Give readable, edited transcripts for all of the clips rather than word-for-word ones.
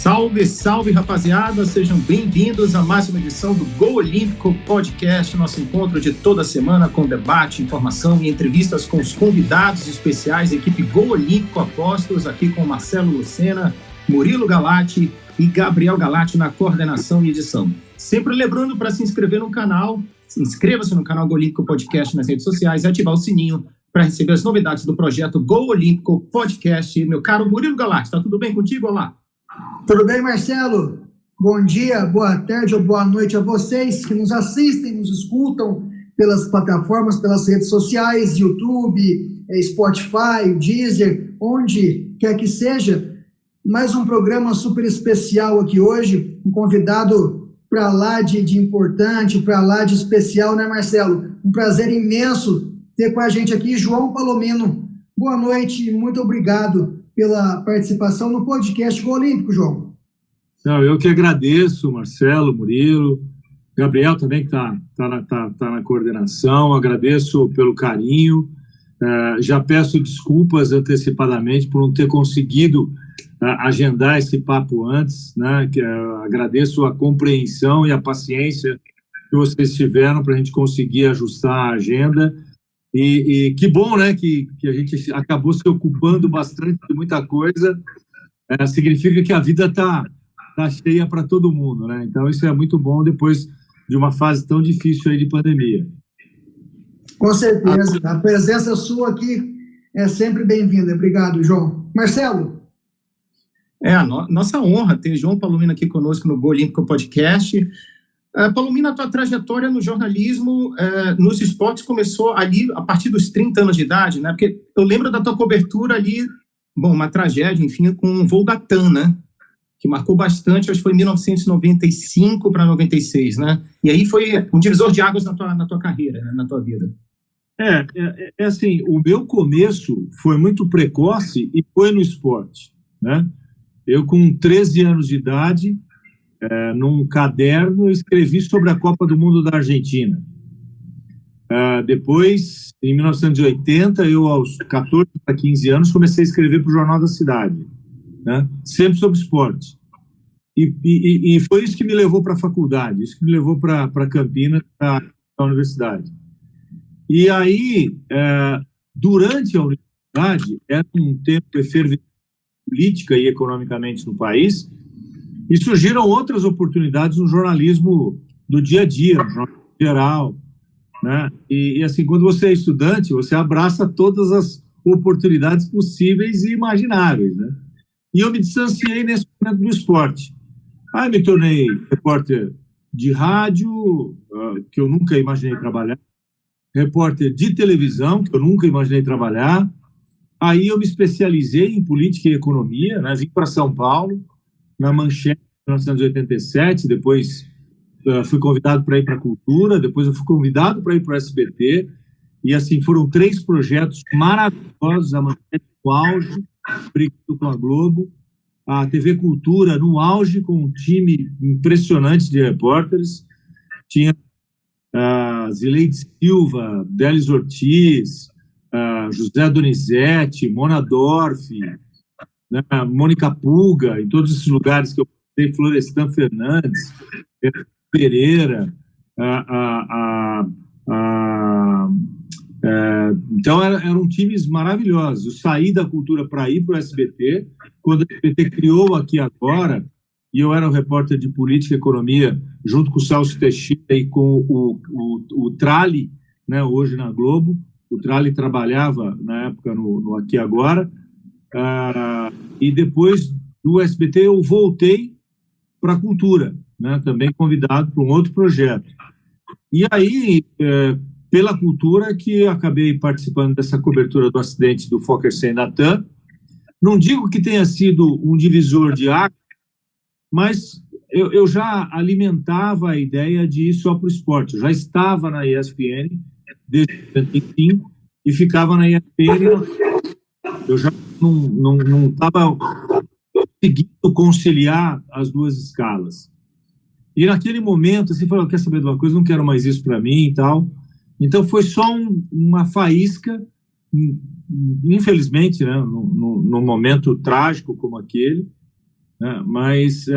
Salve, salve, rapaziada! Sejam bem-vindos a mais uma edição do Go Olímpico Podcast, nosso encontro de toda semana com debate, informação e entrevistas com os convidados especiais da equipe Go Olímpico Apóstolos, aqui com Marcelo Lucena, Murilo Galati e Gabriel Galati na coordenação e edição. Sempre lembrando para se inscrever no canal, inscreva-se no canal Go Olímpico Podcast nas redes sociais e ativar o sininho para receber as novidades do projeto Go Olímpico Podcast. Meu caro Murilo Galati, está tudo bem contigo? Olá! Tudo bem, Marcelo? Bom dia, boa tarde ou boa noite a vocês que nos assistem, nos escutam pelas plataformas, pelas redes sociais, YouTube, Spotify, Deezer, onde quer que seja. Mais um programa super especial aqui hoje, um convidado para lá de importante, para lá de especial, né, Marcelo? Um prazer imenso ter com a gente aqui João Palomino. Boa noite e muito obrigado pela participação no podcast Go Olímpico, João. Não, eu que agradeço, Marcelo, Murilo, Gabriel também que tá na coordenação, agradeço pelo carinho, já peço desculpas antecipadamente por não ter conseguido agendar esse papo antes, né? Agradeço a compreensão e a paciência que vocês tiveram para a gente conseguir ajustar a agenda. E que bom, né, que a gente acabou se ocupando bastante de muita coisa, significa que a vida tá cheia para todo mundo, né? Então isso é muito bom depois de uma fase tão difícil aí de pandemia. Com certeza, a presença sua aqui é sempre bem-vinda. Obrigado, João. Marcelo? Nossa honra ter João Palomino aqui conosco no Go Olímpico Podcast. Palomino, a tua trajetória no jornalismo, nos esportes, começou ali a partir dos 30 anos de idade, né? Porque eu lembro da tua cobertura ali, uma tragédia, enfim, com o Volgatan, né? Que marcou bastante, acho que foi em 1995 para 96, né? E aí foi um divisor de águas na tua carreira, né? Na tua vida. Assim, o meu começo foi muito precoce e foi no esporte, né? Eu, com 13 anos de idade, num caderno, eu escrevi sobre a Copa do Mundo da Argentina. Depois, em 1980, eu, aos 14 para 15 anos, comecei a escrever para o Jornal da Cidade, né? Sempre sobre esporte. E foi isso que me levou para a faculdade, isso que me levou para Campinas, para a universidade. E aí, durante a universidade, era um tempo efervescente política e economicamente no país, e surgiram outras oportunidades no jornalismo do dia a dia, no jornalismo geral, né? E assim, quando você é estudante, você abraça todas as oportunidades possíveis e imagináveis, né? E eu me distanciei nesse momento do esporte. Aí me tornei repórter de rádio, que eu nunca imaginei trabalhar, repórter de televisão, que eu nunca imaginei trabalhar. Aí eu me especializei em política e economia, né? Vim para São Paulo, na Manchete, em 1987, depois fui convidado para ir para a Cultura, depois eu fui convidado para ir para o SBT, e assim, foram 3 projetos maravilhosos, a Manchete no auge, brigando com a Globo, a TV Cultura no auge, com um time impressionante de repórteres, tinha Zileide Silva, Délis Ortiz, José Donizete, Mona Dorf, né, Mônica Pulga, em todos esses lugares que eu passei, Florestan Fernandes, Pereira, então eram times maravilhosos. Eu saí da Cultura para ir para o SBT, quando o SBT criou Aqui Agora, e eu era o repórter de política e economia, junto com o Celso Teixeira e com o Trali, né, hoje na Globo. O Trali trabalhava, na época, no Aqui Agora, e depois do SBT eu voltei para a Cultura, né, também convidado para um outro projeto. E aí, pela Cultura, que acabei participando dessa cobertura do acidente do Fokker 100 da TAM. Não digo que tenha sido um divisor de águas, mas eu já alimentava a ideia de ir só para o esporte. Eu já estava na ESPN desde 1995 e ficava na ESPN. Eu já não estava conseguindo conciliar as duas escalas. E naquele momento, assim, falou, quer saber de uma coisa? Não quero mais isso para mim e tal. Então foi só uma faísca, infelizmente, né, num momento trágico como aquele, né? Mas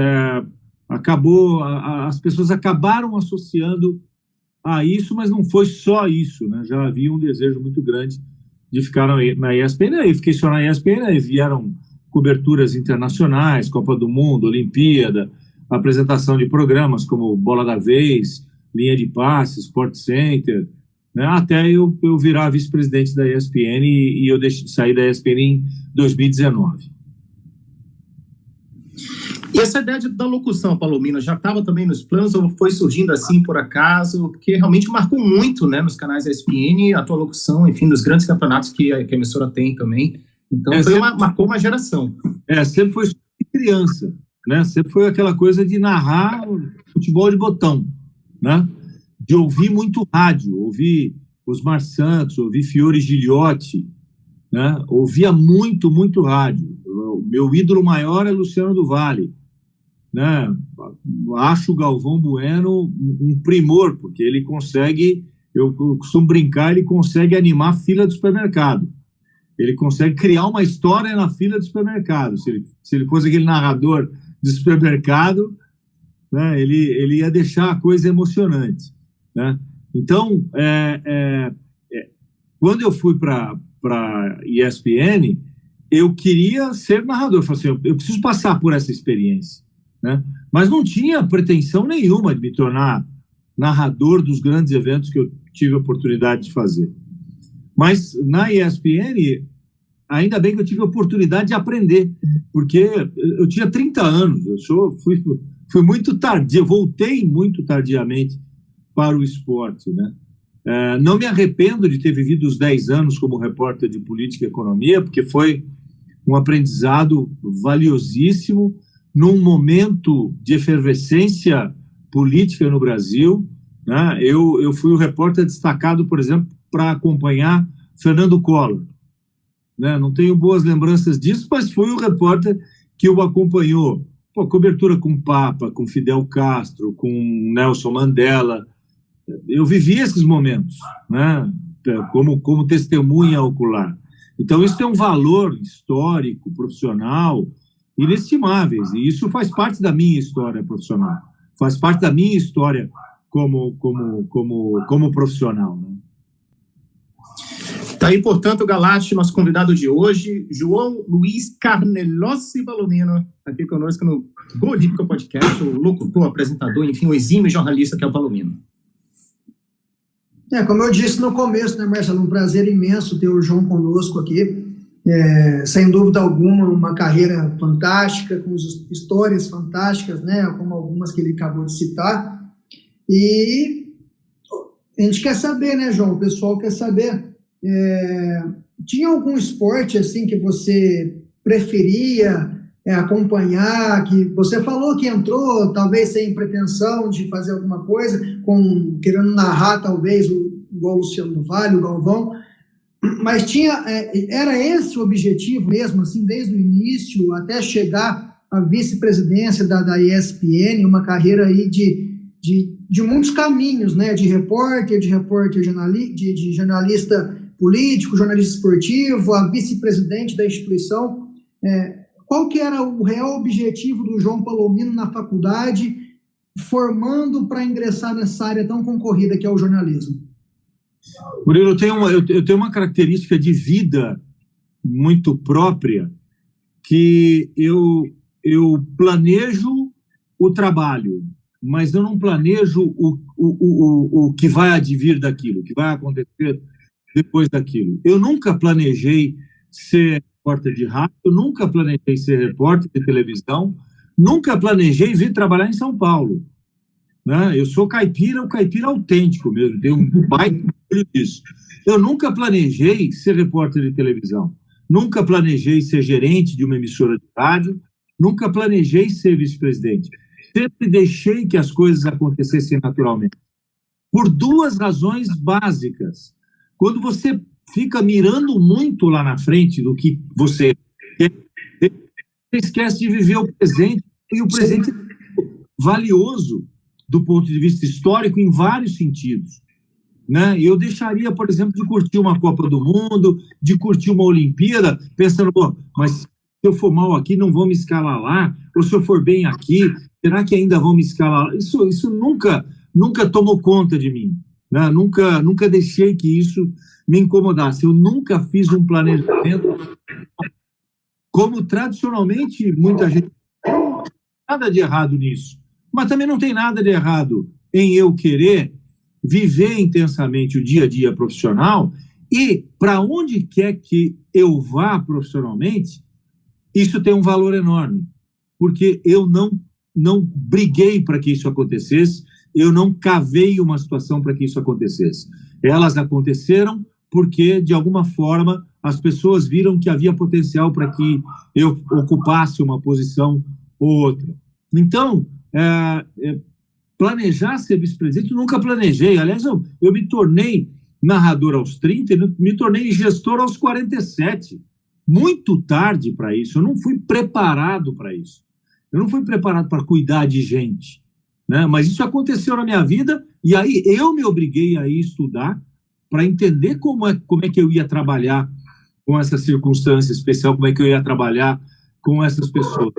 as pessoas acabaram associando a isso, mas não foi só isso, né? Já havia um desejo muito grande de ficar na ESPN, aí fiquei só na ESPN, aí vieram coberturas internacionais, Copa do Mundo, Olimpíada, apresentação de programas como Bola da Vez, Linha de Passe, Sport Center, né? Até eu virar vice-presidente da ESPN e eu sair da ESPN em 2019. E essa ideia da locução, Palomino, já estava também nos planos ou foi surgindo assim por acaso? Porque realmente marcou muito, né, nos canais da ESPN, a tua locução, enfim, dos grandes campeonatos que a emissora tem também. Então, marcou uma geração. Sempre foi criança, né? Sempre foi aquela coisa de narrar futebol de botão, né? De ouvir muito rádio, ouvir Osmar Santos, ouvir Fiore Gigliotti, né? Ouvia muito, muito rádio. O meu ídolo maior é Luciano do Vale, né? Acho o Galvão Bueno um primor, porque ele consegue, eu costumo brincar, ele consegue animar a fila do supermercado. Ele consegue criar uma história na fila do supermercado. Se ele fosse aquele narrador de supermercado, né, ele ia deixar a coisa emocionante, né? Então, quando eu fui para ESPN, eu queria ser narrador. Eu falei assim, eu preciso passar por essa experiência, né? Mas não tinha pretensão nenhuma de me tornar narrador dos grandes eventos que eu tive a oportunidade de fazer. Mas na ESPN, ainda bem que eu tive a oportunidade de aprender, porque eu tinha 30 anos, fui muito tardio, voltei muito tardiamente para o esporte, né? Não me arrependo de ter vivido os 10 anos como repórter de política e economia, porque foi um aprendizado valiosíssimo num momento de efervescência política no Brasil, né? Eu fui o repórter destacado, por exemplo, para acompanhar Fernando Collor, né? Não tenho boas lembranças disso, mas fui o repórter que o acompanhou. Cobertura com Papa, com Fidel Castro, com Nelson Mandela. Eu vivi esses momentos, né? Como testemunha ocular. Então, isso tem um valor histórico, profissional, inestimáveis. E isso faz parte da minha história profissional. Faz parte da minha história como profissional, né? Tá aí, portanto, Galate, nosso convidado de hoje, João Luiz Carnelossi Palomino, aqui conosco no Gol Olímpico Podcast, o locutor, apresentador, enfim, o exímio jornalista que é o Palomino. Como eu disse no começo, né, Marcelo, um prazer imenso ter o João conosco aqui. Sem dúvida alguma, uma carreira fantástica, com histórias fantásticas, né, como algumas que ele acabou de citar. E a gente quer saber, né, João, o pessoal quer saber, tinha algum esporte assim que você preferia acompanhar, que você falou que entrou talvez sem pretensão de fazer alguma coisa, querendo narrar talvez igual o Luciano do Vale, o Galvão, mas era esse o objetivo mesmo, assim, desde o início até chegar à vice-presidência da ESPN, uma carreira aí de muitos caminhos, né, de repórter de jornalista político, jornalista esportivo, a vice-presidente da instituição. Qual que era o real objetivo do João Palomino na faculdade, formando para ingressar nessa área tão concorrida que é o jornalismo? Murilo, eu tenho uma característica de vida muito própria, que eu planejo o trabalho, mas eu não planejo o que vai advir daquilo, o que vai acontecer depois daquilo. Eu nunca planejei ser repórter de rádio, eu nunca planejei ser repórter de televisão, nunca planejei vir trabalhar em São Paulo, né? Eu sou caipira, um caipira autêntico mesmo, tenho um baita orgulho disso. Eu nunca planejei ser repórter de televisão, nunca planejei ser gerente de uma emissora de rádio, nunca planejei ser vice-presidente. Sempre deixei que as coisas acontecessem naturalmente. Por duas razões básicas. Quando você fica mirando muito lá na frente do que você quer, você esquece de viver o presente, e o presente é valioso do ponto de vista histórico em vários sentidos, né? Eu deixaria, por exemplo, de curtir uma Copa do Mundo, de curtir uma Olimpíada, pensando, mas eu for mal aqui, não vão me escalar lá, ou se eu for bem aqui, será que ainda vão me escalar lá? Isso nunca tomou conta de mim, né? Nunca deixei que isso me incomodasse. Eu nunca fiz um planejamento como tradicionalmente muita gente. Não tem nada de errado nisso, mas também não tem nada de errado em eu querer viver intensamente o dia a dia profissional e para onde quer que eu vá profissionalmente, isso tem um valor enorme, porque eu não briguei para que isso acontecesse, eu não cavei uma situação para que isso acontecesse. Elas aconteceram porque, de alguma forma, as pessoas viram que havia potencial para que eu ocupasse uma posição ou outra. Então, planejar ser vice-presidente, eu nunca planejei. Aliás, eu me tornei narrador aos 30 e me tornei gestor aos 47. Muito tarde para isso. Eu não fui preparado para isso. Eu não fui preparado para cuidar de gente, né? Mas isso aconteceu na minha vida e aí eu me obriguei a ir estudar para entender como é que eu ia trabalhar com essa circunstância especial, como é que eu ia trabalhar com essas pessoas.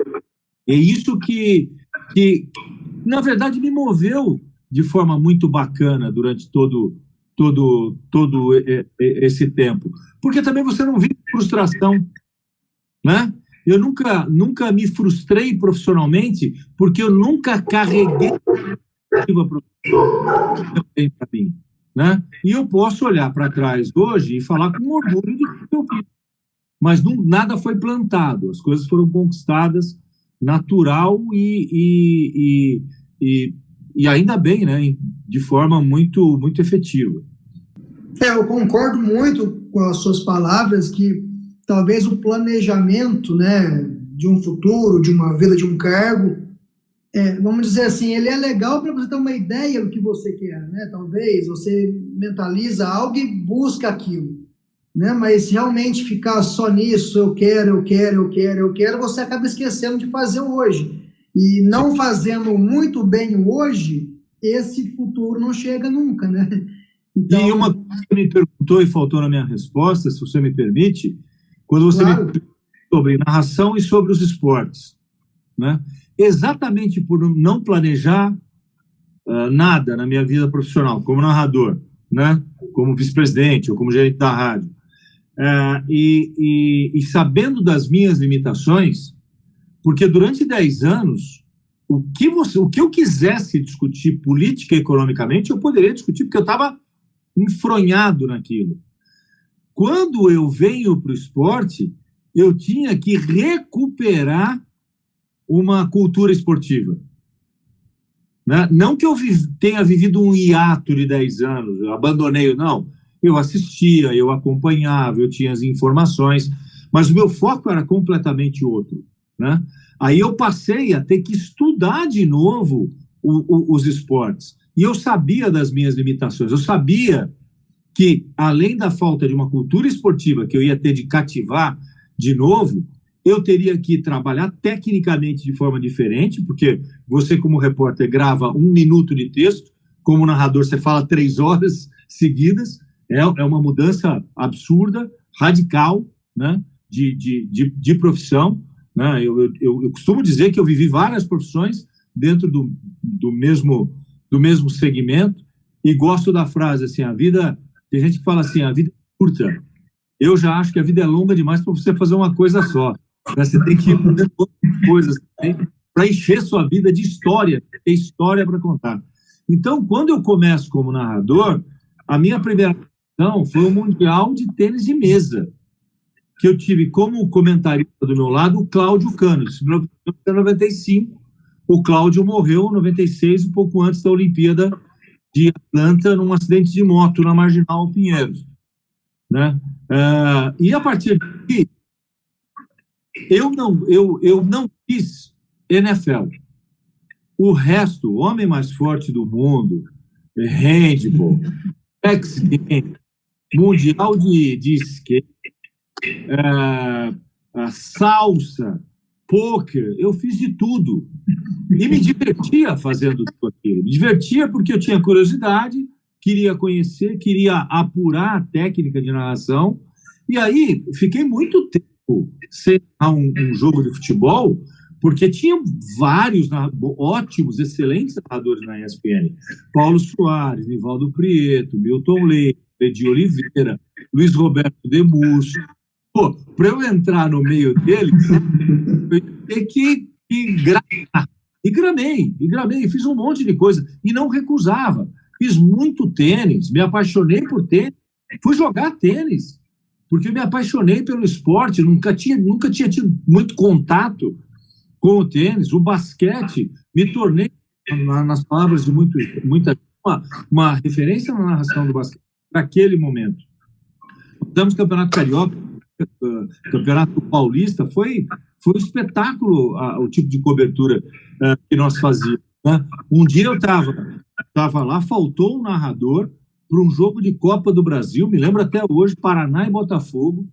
É isso que na verdade, me moveu de forma muito bacana durante todo esse tempo. Porque também você não vive frustração, né? Eu nunca me frustrei profissionalmente porque eu nunca carreguei expectativa profissional para mim, né? E eu posso olhar para trás hoje e falar com orgulho do que eu fiz. Mas nada foi plantado, as coisas foram conquistadas natural e ainda bem, né? De forma muito, muito efetiva. Eu concordo muito com as suas palavras que talvez o planejamento, né, de um futuro, de uma vida, de um cargo, vamos dizer assim, ele é legal para você ter uma ideia do que você quer, né? Talvez você mentaliza algo e busca aquilo, né? Mas realmente ficar só nisso, eu quero, você acaba esquecendo de fazer o hoje. E não fazendo muito bem o hoje, esse futuro não chega nunca, né? Então, e uma coisa que me perguntou e faltou na minha resposta, se você me permite, quando você me perguntou sobre narração e sobre os esportes, né? Exatamente por não planejar nada na minha vida profissional, como narrador, né? Como vice-presidente ou como gerente da rádio, e sabendo das minhas limitações, porque durante 10 anos, o que eu quisesse discutir política e economicamente, eu poderia discutir, porque eu estava enfronhado naquilo. Quando eu venho para o esporte, eu tinha que recuperar uma cultura esportiva, né? Não que eu tenha vivido um hiato de 10 anos, eu abandonei, não. Eu assistia, eu acompanhava, eu tinha as informações, mas o meu foco era completamente outro, né? Aí eu passei a ter que estudar de novo os esportes. E eu sabia das minhas limitações, eu sabia que, além da falta de uma cultura esportiva que eu ia ter de cativar de novo, eu teria que trabalhar tecnicamente de forma diferente, porque você, como repórter, grava 1 minuto de texto, como narrador você fala 3 horas seguidas, é uma mudança absurda, radical, né, de profissão, né? Eu costumo dizer que eu vivi várias profissões dentro do mesmo segmento, e gosto da frase assim, a vida, tem gente que fala assim, a vida é curta. Eu já acho que a vida é longa demais para você fazer uma coisa só, né? Você tem que ir fazendo outras coisas para encher sua vida de história, ter história para contar. Então, quando eu começo como narrador, a minha primeira ação foi o Mundial de Tênis de Mesa, que eu tive como comentarista do meu lado o Cláudio Cano, em 1995. O Cláudio morreu em 96, um pouco antes da Olimpíada de Atlanta, num acidente de moto na Marginal Pinheiros, né? E a partir daí, eu não fiz NFL. O resto, o homem mais forte do mundo, handball, X-Games, mundial de skate, salsa, pôquer, eu fiz de tudo. E me divertia fazendo tudo aquilo. Me divertia porque eu tinha curiosidade, queria conhecer, queria apurar a técnica de narração. E aí, fiquei muito tempo sem um jogo de futebol, porque tinha vários ótimos, excelentes narradores na ESPN. Paulo Soares, Nivaldo Prieto, Milton Leite, Edi Oliveira, Luiz Roberto Demúcio. Pô, para eu entrar no meio dele, eu tinha que gramar. E gramei, fiz um monte de coisa. E não recusava. Fiz muito tênis, me apaixonei por tênis. Fui jogar tênis, porque eu me apaixonei pelo esporte, nunca tinha tido muito contato com o tênis. O basquete, me tornei, nas palavras de muita uma referência na narração do basquete naquele momento. Damos Campeonato Carioca, Campeonato Paulista, foi um espetáculo o tipo de cobertura que nós fazíamos, né? Um dia eu estava lá, faltou um narrador para um jogo de Copa do Brasil, me lembro até hoje, Paraná e Botafogo,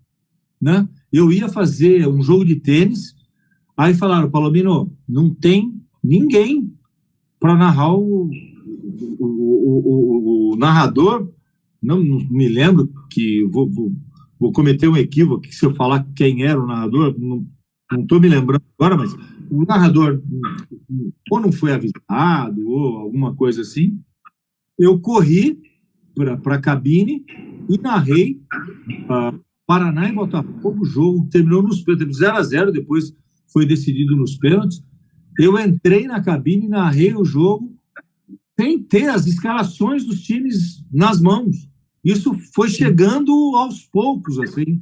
né? Eu ia fazer um jogo de tênis, aí falaram, Palomino, não tem ninguém para narrar o narrador, não me lembro, que vou cometer um equívoco se eu falar quem era o narrador, não estou me lembrando agora, mas o narrador ou não foi avisado ou alguma coisa assim. Eu corri para a cabine e narrei Paraná e Botafogo. O jogo terminou nos pênaltis, 0-0, depois foi decidido nos pênaltis. Eu entrei na cabine e narrei o jogo sem ter as escalações dos times nas mãos. Isso foi chegando aos poucos, assim,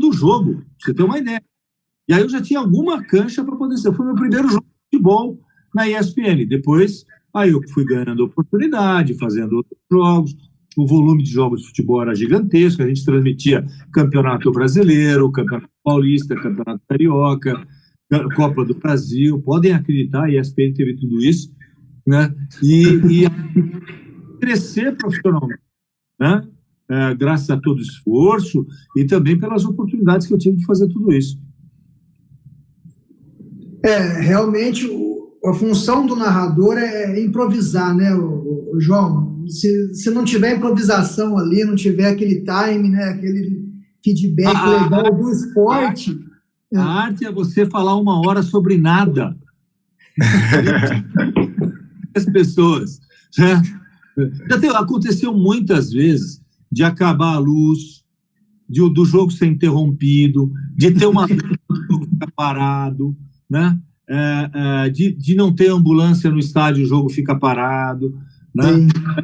do jogo, pra você ter uma ideia. E aí eu já tinha alguma cancha para poder ser. Foi meu primeiro jogo de futebol na ESPN. Depois, aí eu fui ganhando oportunidade, fazendo outros jogos. O volume de jogos de futebol era gigantesco. A gente transmitia Campeonato Brasileiro, Campeonato Paulista, Campeonato Carioca, Copa do Brasil. Podem acreditar, a ESPN teve tudo isso, né? E crescer profissionalmente, né? Graças a todo o esforço e também pelas oportunidades que eu tive de fazer tudo isso. Realmente, a função do narrador é improvisar, né, o João? Se não tiver improvisação ali, não tiver aquele time, né, aquele feedback legal do esporte... A arte é você falar 1 hora sobre nada. As pessoas, né? Aconteceu muitas vezes de acabar a luz, do jogo ser interrompido, de ter uma jogo ficar parado, né? De não ter ambulância no estádio, o jogo fica parado, né?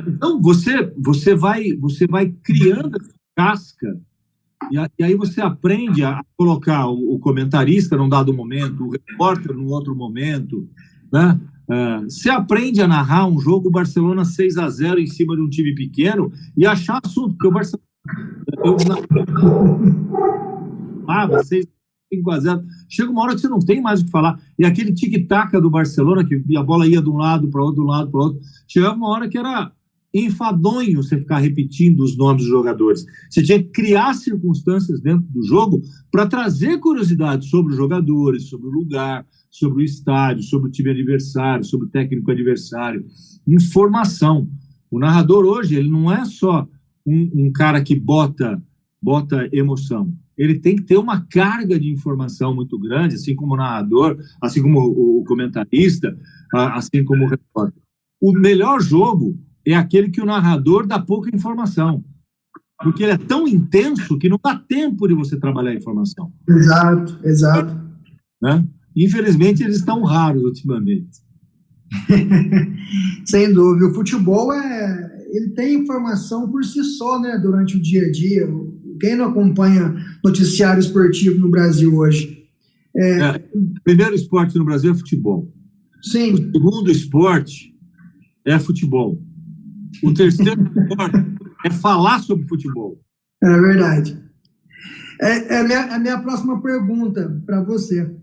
Então você vai criando essa casca e aí você aprende a colocar o comentarista num dado momento, o repórter num outro momento, né? Você aprende a narrar um jogo Barcelona 6-0 em cima de um time pequeno e achar assunto, porque o Barcelona... Eu 5-0. Chega uma hora que você não tem mais o que falar. E aquele tic-tac do Barcelona, que a bola ia de um lado para outro, chegava uma hora que era enfadonho você ficar repetindo os nomes dos jogadores. Você tinha que criar circunstâncias dentro do jogo para trazer curiosidade sobre os jogadores, sobre o lugar, sobre o estádio, sobre o time adversário, sobre o técnico adversário. Informação. O narrador hoje, ele não é só um cara que bota emoção. Ele tem que ter uma carga de informação muito grande, assim como o narrador, assim como o comentarista, assim como o repórter. O melhor jogo é aquele que o narrador dá pouca informação, porque ele é tão intenso que não dá tempo de você trabalhar a informação. Exato. Né? Infelizmente, eles estão raros ultimamente. Sem dúvida. O futebol ele tem informação por si só, né, durante o dia a dia. Quem não acompanha noticiário esportivo no Brasil hoje? O primeiro esporte no Brasil é futebol. Sim. O segundo esporte é futebol. O terceiro esporte é falar sobre futebol. É verdade. A minha próxima pergunta para você.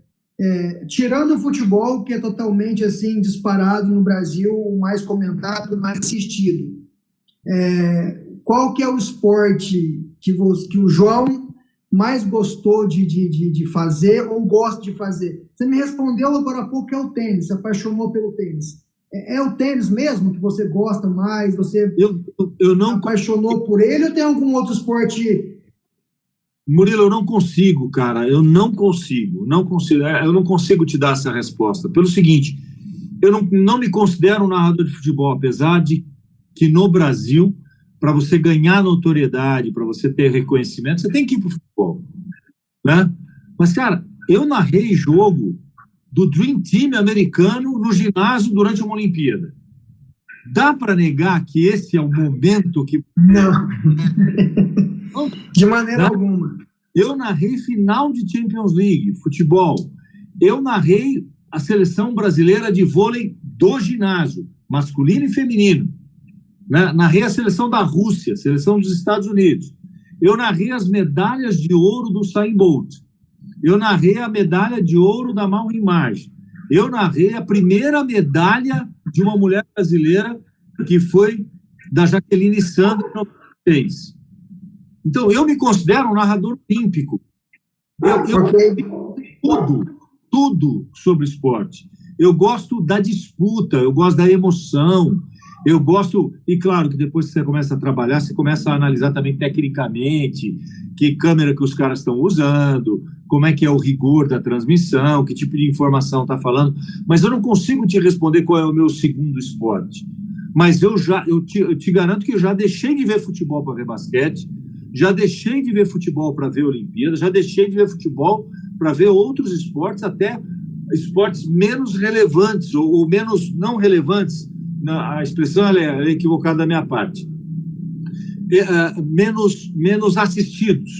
Tirando o futebol, que é totalmente assim disparado no Brasil, o mais comentado, o mais assistido, qual que é o esporte que o João mais gostou de fazer ou gosta de fazer? Você me respondeu agora há pouco que é o tênis, se apaixonou pelo tênis. É o tênis mesmo que você gosta mais? Você eu não apaixonou por ele ou tem algum outro esporte? Murilo, eu não consigo, cara, eu não consigo te dar essa resposta, pelo seguinte, eu não me considero um narrador de futebol, apesar de que no Brasil, para você ganhar notoriedade, para você ter reconhecimento, você tem que ir para o futebol, né? Mas, cara, eu narrei jogo do Dream Team americano no ginásio durante uma Olimpíada. Dá para negar que esse é o momento que... Não. De maneira alguma. Eu narrei final de Champions League, futebol. Eu narrei a seleção brasileira de vôlei do ginásio, masculino e feminino. Narrei a seleção da Rússia, seleção dos Estados Unidos. Eu narrei as medalhas de ouro do Usain Bolt. Eu narrei a medalha de ouro da Mal Image. Eu narrei a primeira medalha de uma mulher brasileira, que foi da Jaqueline Sandro, em 96. Então, eu me considero um narrador olímpico. Tudo sobre esporte. Eu gosto da disputa, eu gosto da emoção, eu gosto... E claro que depois que você começa a trabalhar, você começa a analisar também tecnicamente que câmera que os caras estão usando, como é que é o rigor da transmissão, que tipo de informação está falando. Mas eu não consigo te responder qual é o meu segundo esporte. Mas eu te garanto que eu já deixei de ver futebol para ver basquete, já deixei de ver futebol para ver Olimpíadas, já deixei de ver futebol para ver outros esportes, até esportes menos relevantes ou menos não relevantes, a expressão é equivocada da minha parte, menos assistidos,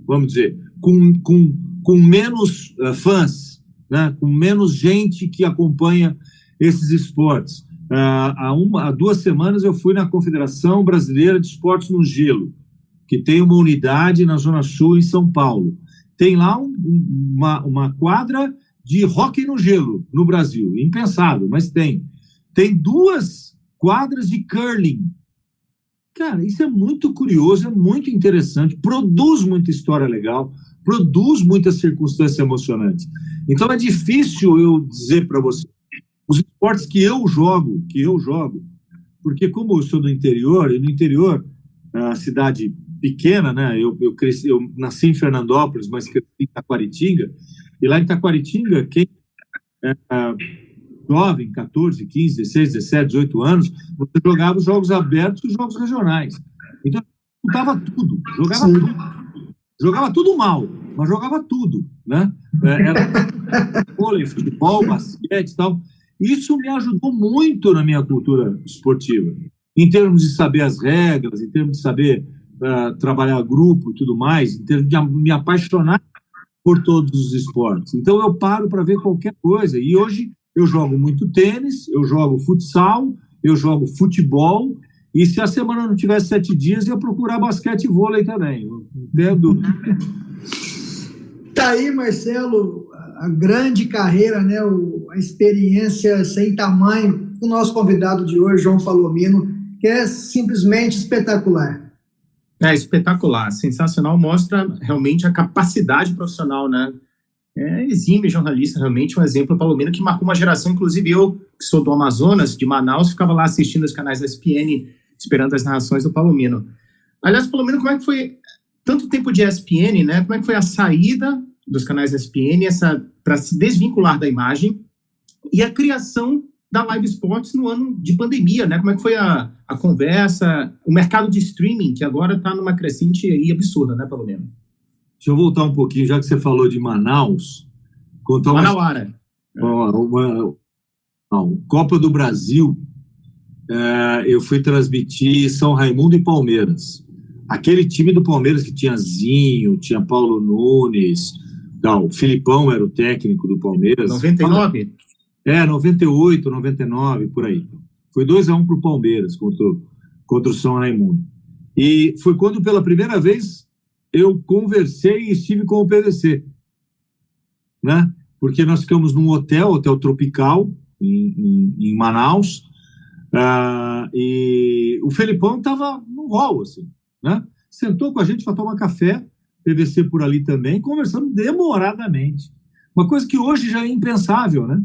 vamos dizer, com menos fãs, né? Com menos gente que acompanha esses esportes. Há 2 semanas eu fui na Confederação Brasileira de Esportes no Gelo, que tem uma unidade na Zona Sul, em São Paulo. Tem lá uma quadra de hóquei no gelo no Brasil. Impensável, mas tem. Tem 2 quadras de curling. Cara, isso é muito curioso, é muito interessante, produz muita história legal, produz muitas circunstâncias emocionantes. Então é difícil eu dizer para você os esportes que eu jogo, porque como eu sou do interior, e no interior, a cidade pequena, né? Eu nasci em Fernandópolis, mas cresci em Taquaritinga, e lá em Taquaritinga, quem é jovem, 14, 15, 16, 17, 18 anos, você jogava os jogos abertos e os jogos regionais. Então, jogava tudo, jogava tudo mal, mas jogava tudo, né? Era vôlei, futebol, basquete e tal. Isso me ajudou muito na minha cultura esportiva, em termos de saber as regras, em termos de saber trabalhar grupo e tudo mais, em termos de me apaixonar por todos os esportes. Então eu paro para ver qualquer coisa. E hoje eu jogo muito tênis, eu jogo futsal, eu jogo futebol, e se a semana não tivesse 7 dias, eu ia procurar basquete e vôlei também. Entendo. Tá aí, Marcelo, a grande carreira, né, a experiência sem tamanho do nosso convidado de hoje, João Palomino, que é simplesmente espetacular. É espetacular, sensacional, mostra realmente a capacidade profissional, né? Exímio jornalista, realmente um exemplo, Palomino, que marcou uma geração, inclusive eu, que sou do Amazonas, de Manaus, ficava lá assistindo os canais da ESPN, esperando as narrações do Palomino. Aliás, Palomino, como é que foi tanto tempo de ESPN, né? Como é que foi a saída dos canais da ESPN para se desvincular da imagem e a criação da Live Sports no ano de pandemia, né? Como é que foi a conversa, o mercado de streaming, que agora está numa crescente aí absurda, né, Palomino? Deixa eu voltar um pouquinho, já que você falou de Manaus. Manauara. Copa do Brasil, eu fui transmitir São Raimundo e Palmeiras. Aquele time do Palmeiras que tinha Zinho, tinha Paulo Nunes, o Filipão era o técnico do Palmeiras. 99? 98, 99, por aí. Foi 2-1 para o Palmeiras contra o São Raimundo. E foi quando, pela primeira vez, eu conversei e estive com o PVC, né? Porque nós ficamos num hotel tropical, em Manaus, e o Felipão estava no hall, assim, né? Sentou com a gente para tomar café, PVC por ali também, conversando demoradamente. Uma coisa que hoje já é impensável, né?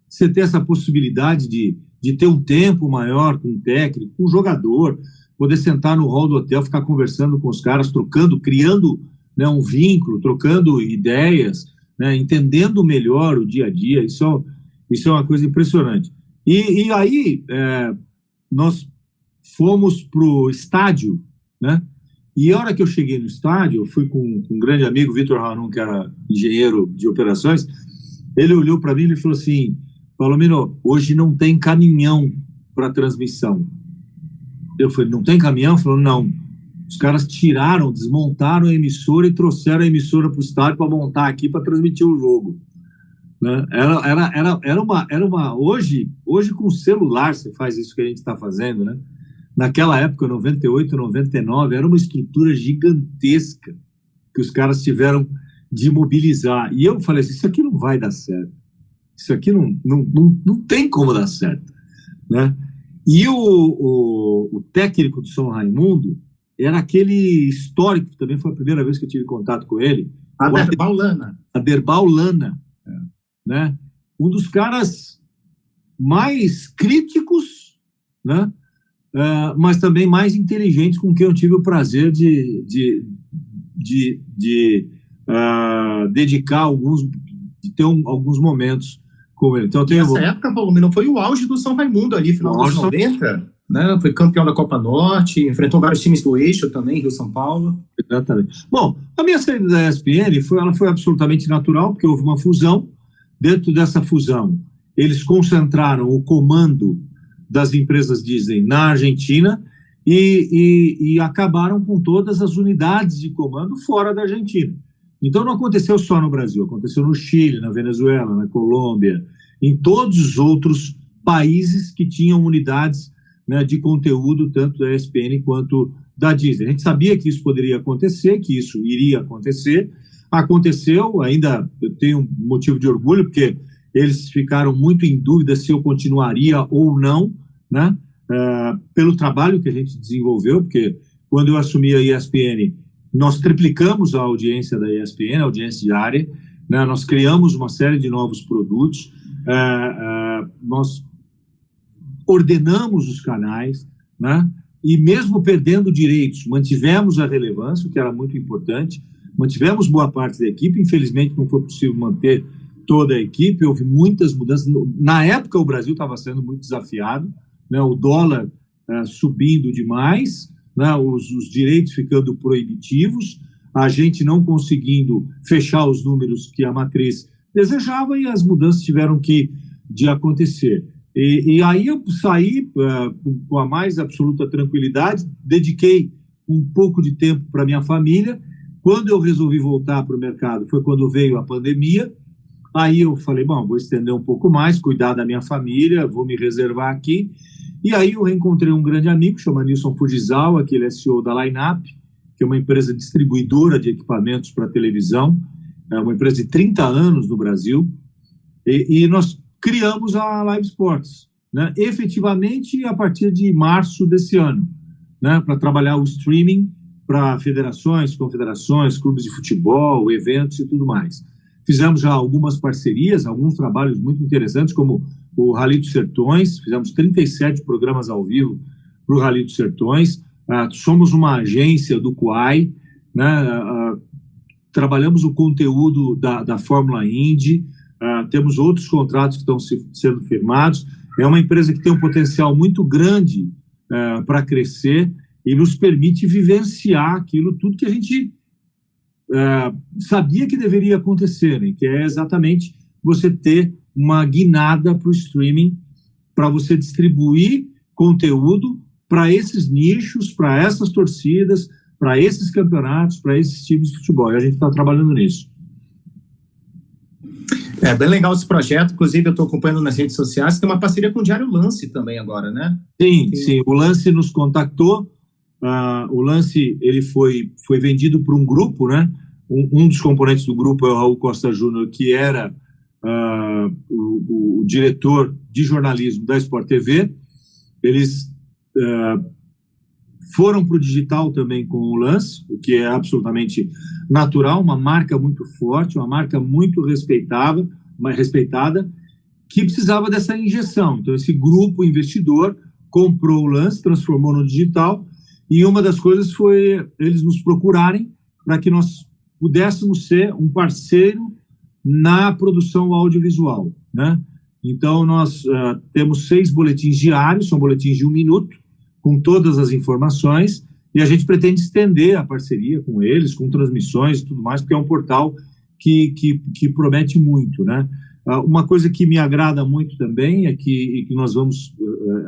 Você ter essa possibilidade de ter um tempo maior com um técnico, com um jogador, poder sentar no hall do hotel, ficar conversando com os caras, trocando, criando né, um vínculo, trocando ideias, né, entendendo melhor o dia a dia. Isso é uma coisa impressionante. E aí nós fomos para o estádio, né? E a hora que eu cheguei no estádio, eu fui com um grande amigo, Vitor Hanum, que era engenheiro de operações. Ele olhou para mim e falou assim: Palomino, hoje não tem caminhão para transmissão. Eu falei: não tem caminhão? Ele falou: não. Os caras desmontaram a emissora e trouxeram a emissora para o estádio para montar aqui para transmitir o jogo. Né? Era uma hoje com celular você faz isso que a gente está fazendo, né? Naquela época, 98, 99, era uma estrutura gigantesca que os caras tiveram de mobilizar. E eu falei assim: isso aqui não vai dar certo. Isso aqui não tem como dar certo. Né? E o técnico do São Raimundo era aquele histórico, também foi a primeira vez que eu tive contato com ele. Aderbal Lana. Né? Um dos caras mais críticos, né? Mas também mais inteligentes, com quem eu tive o prazer de dedicar de ter alguns momentos com ele. Então, nessa época, Paulo, não foi o auge do São Raimundo ali, final dos 90, né? Foi campeão da Copa Norte, enfrentou vários times do eixo também, Rio-São Paulo. Exatamente. Bom, a minha saída da ESPN ela foi absolutamente natural, porque houve uma fusão. Dentro dessa fusão, eles concentraram o comando das empresas Disney na Argentina e acabaram com todas as unidades de comando fora da Argentina. Então não aconteceu só no Brasil, aconteceu no Chile, na Venezuela, na Colômbia, em todos os outros países que tinham unidades, né, de conteúdo, tanto da ESPN quanto da Disney. A gente sabia que isso poderia acontecer, que isso iria acontecer. Aconteceu, ainda eu tenho um motivo de orgulho, porque eles ficaram muito em dúvida se eu continuaria ou não, né? Pelo trabalho que a gente desenvolveu, porque quando eu assumi a ESPN, nós triplicamos a audiência da ESPN, a audiência diária, né? Nós criamos uma série de novos produtos, nós ordenamos os canais, né? E mesmo perdendo direitos, mantivemos a relevância, o que era muito importante, mantivemos boa parte da equipe. Infelizmente não foi possível manter toda a equipe, houve muitas mudanças. Na época o Brasil estava sendo muito desafiado, né? O dólar subindo demais, né? Os direitos ficando proibitivos, a gente não conseguindo fechar os números que a matriz desejava, e as mudanças tiveram de acontecer. E aí eu saí com a mais absoluta tranquilidade, dediquei um pouco de tempo para minha família. Quando eu resolvi voltar para o mercado foi quando veio a pandemia. Aí eu falei: bom, vou estender um pouco mais, cuidar da minha família, vou me reservar aqui. E aí eu reencontrei um grande amigo, chama Nilson Fujisawa, que ele é CEO da Lineup, que é uma empresa distribuidora de equipamentos para televisão, é uma empresa de 30 anos no Brasil, e nós criamos a Live Sports, né, efetivamente a partir de março desse ano, né, para trabalhar o streaming para federações, confederações, clubes de futebol, eventos e tudo mais. Fizemos já algumas parcerias, alguns trabalhos muito interessantes, como o Rally dos Sertões. Fizemos 37 programas ao vivo para o Rally dos Sertões. Somos uma agência do Quai, né? Trabalhamos o conteúdo da Fórmula Indy. Temos outros contratos que estão sendo firmados. É uma empresa que tem um potencial muito grande para crescer e nos permite vivenciar aquilo tudo que a gente sabia que deveria acontecer, né? Que é exatamente você ter uma guinada para o streaming, para você distribuir conteúdo para esses nichos, para essas torcidas, para esses campeonatos, para esses times de futebol. E a gente está trabalhando nisso. É bem legal esse projeto, inclusive eu estou acompanhando nas redes sociais. Tem uma parceria com o Diário Lance também agora, né? Sim. O Lance nos contactou. O Lance ele foi vendido por um grupo, né? Um dos componentes do grupo é o Raul Costa Júnior, que era o diretor de jornalismo da Sport TV. Eles foram para o digital também com o Lance, o que é absolutamente natural, uma marca muito forte, uma marca muito respeitada, que precisava dessa injeção. Então, esse grupo investidor comprou o Lance, transformou no digital, e uma das coisas foi eles nos procurarem para que nós pudéssemos ser um parceiro na produção audiovisual, né? Então, nós temos 6 boletins diários, são boletins de 1 minuto, com todas as informações, e a gente pretende estender a parceria com eles, com transmissões e tudo mais, porque é um portal que promete muito, né? Uma coisa que me agrada muito também é que nós vamos,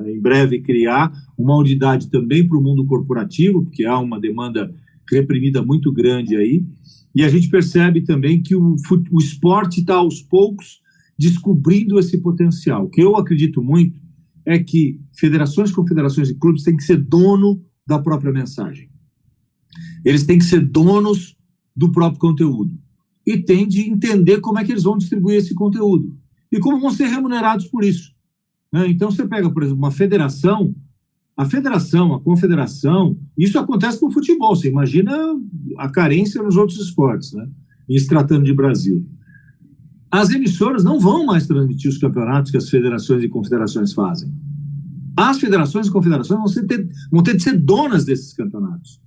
em breve, criar uma unidade também para o mundo corporativo, porque há uma demanda reprimida muito grande aí, e a gente percebe também que o esporte está, aos poucos, descobrindo esse potencial. O que eu acredito muito é que federações, confederações e clubes têm que ser dono da própria mensagem. Eles têm que ser donos do próprio conteúdo. E têm de entender como é que eles vão distribuir esse conteúdo. E como vão ser remunerados por isso, né? Então, você pega, por exemplo, uma federação, a confederação, isso acontece no futebol. Você imagina a carência nos outros esportes, né? Em se tratando de Brasil. As emissoras não vão mais transmitir os campeonatos que as federações e confederações fazem. As federações e confederações vão ter de ser donas desses campeonatos,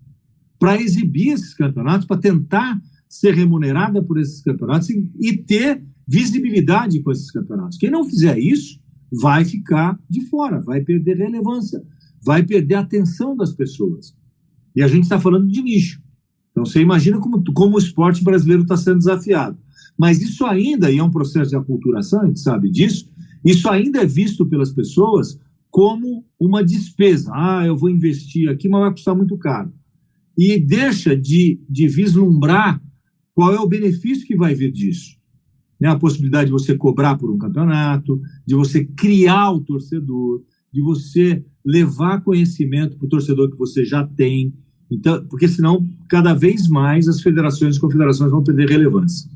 para exibir esses campeonatos, para tentar ser remunerada por esses campeonatos e ter visibilidade com esses campeonatos. Quem não fizer isso vai ficar de fora, vai perder relevância, vai perder a atenção das pessoas. E a gente está falando de nicho. Então, você imagina como o esporte brasileiro está sendo desafiado. Mas isso ainda, e é um processo de aculturação, a gente sabe disso, isso ainda é visto pelas pessoas como uma despesa. Eu vou investir aqui, mas vai custar muito caro. E deixa de vislumbrar qual é o benefício que vai vir disso. Né? A possibilidade de você cobrar por um campeonato, de você criar o torcedor, de você levar conhecimento para o torcedor que você já tem. Então, porque senão, cada vez mais, as federações e confederações vão perder relevância.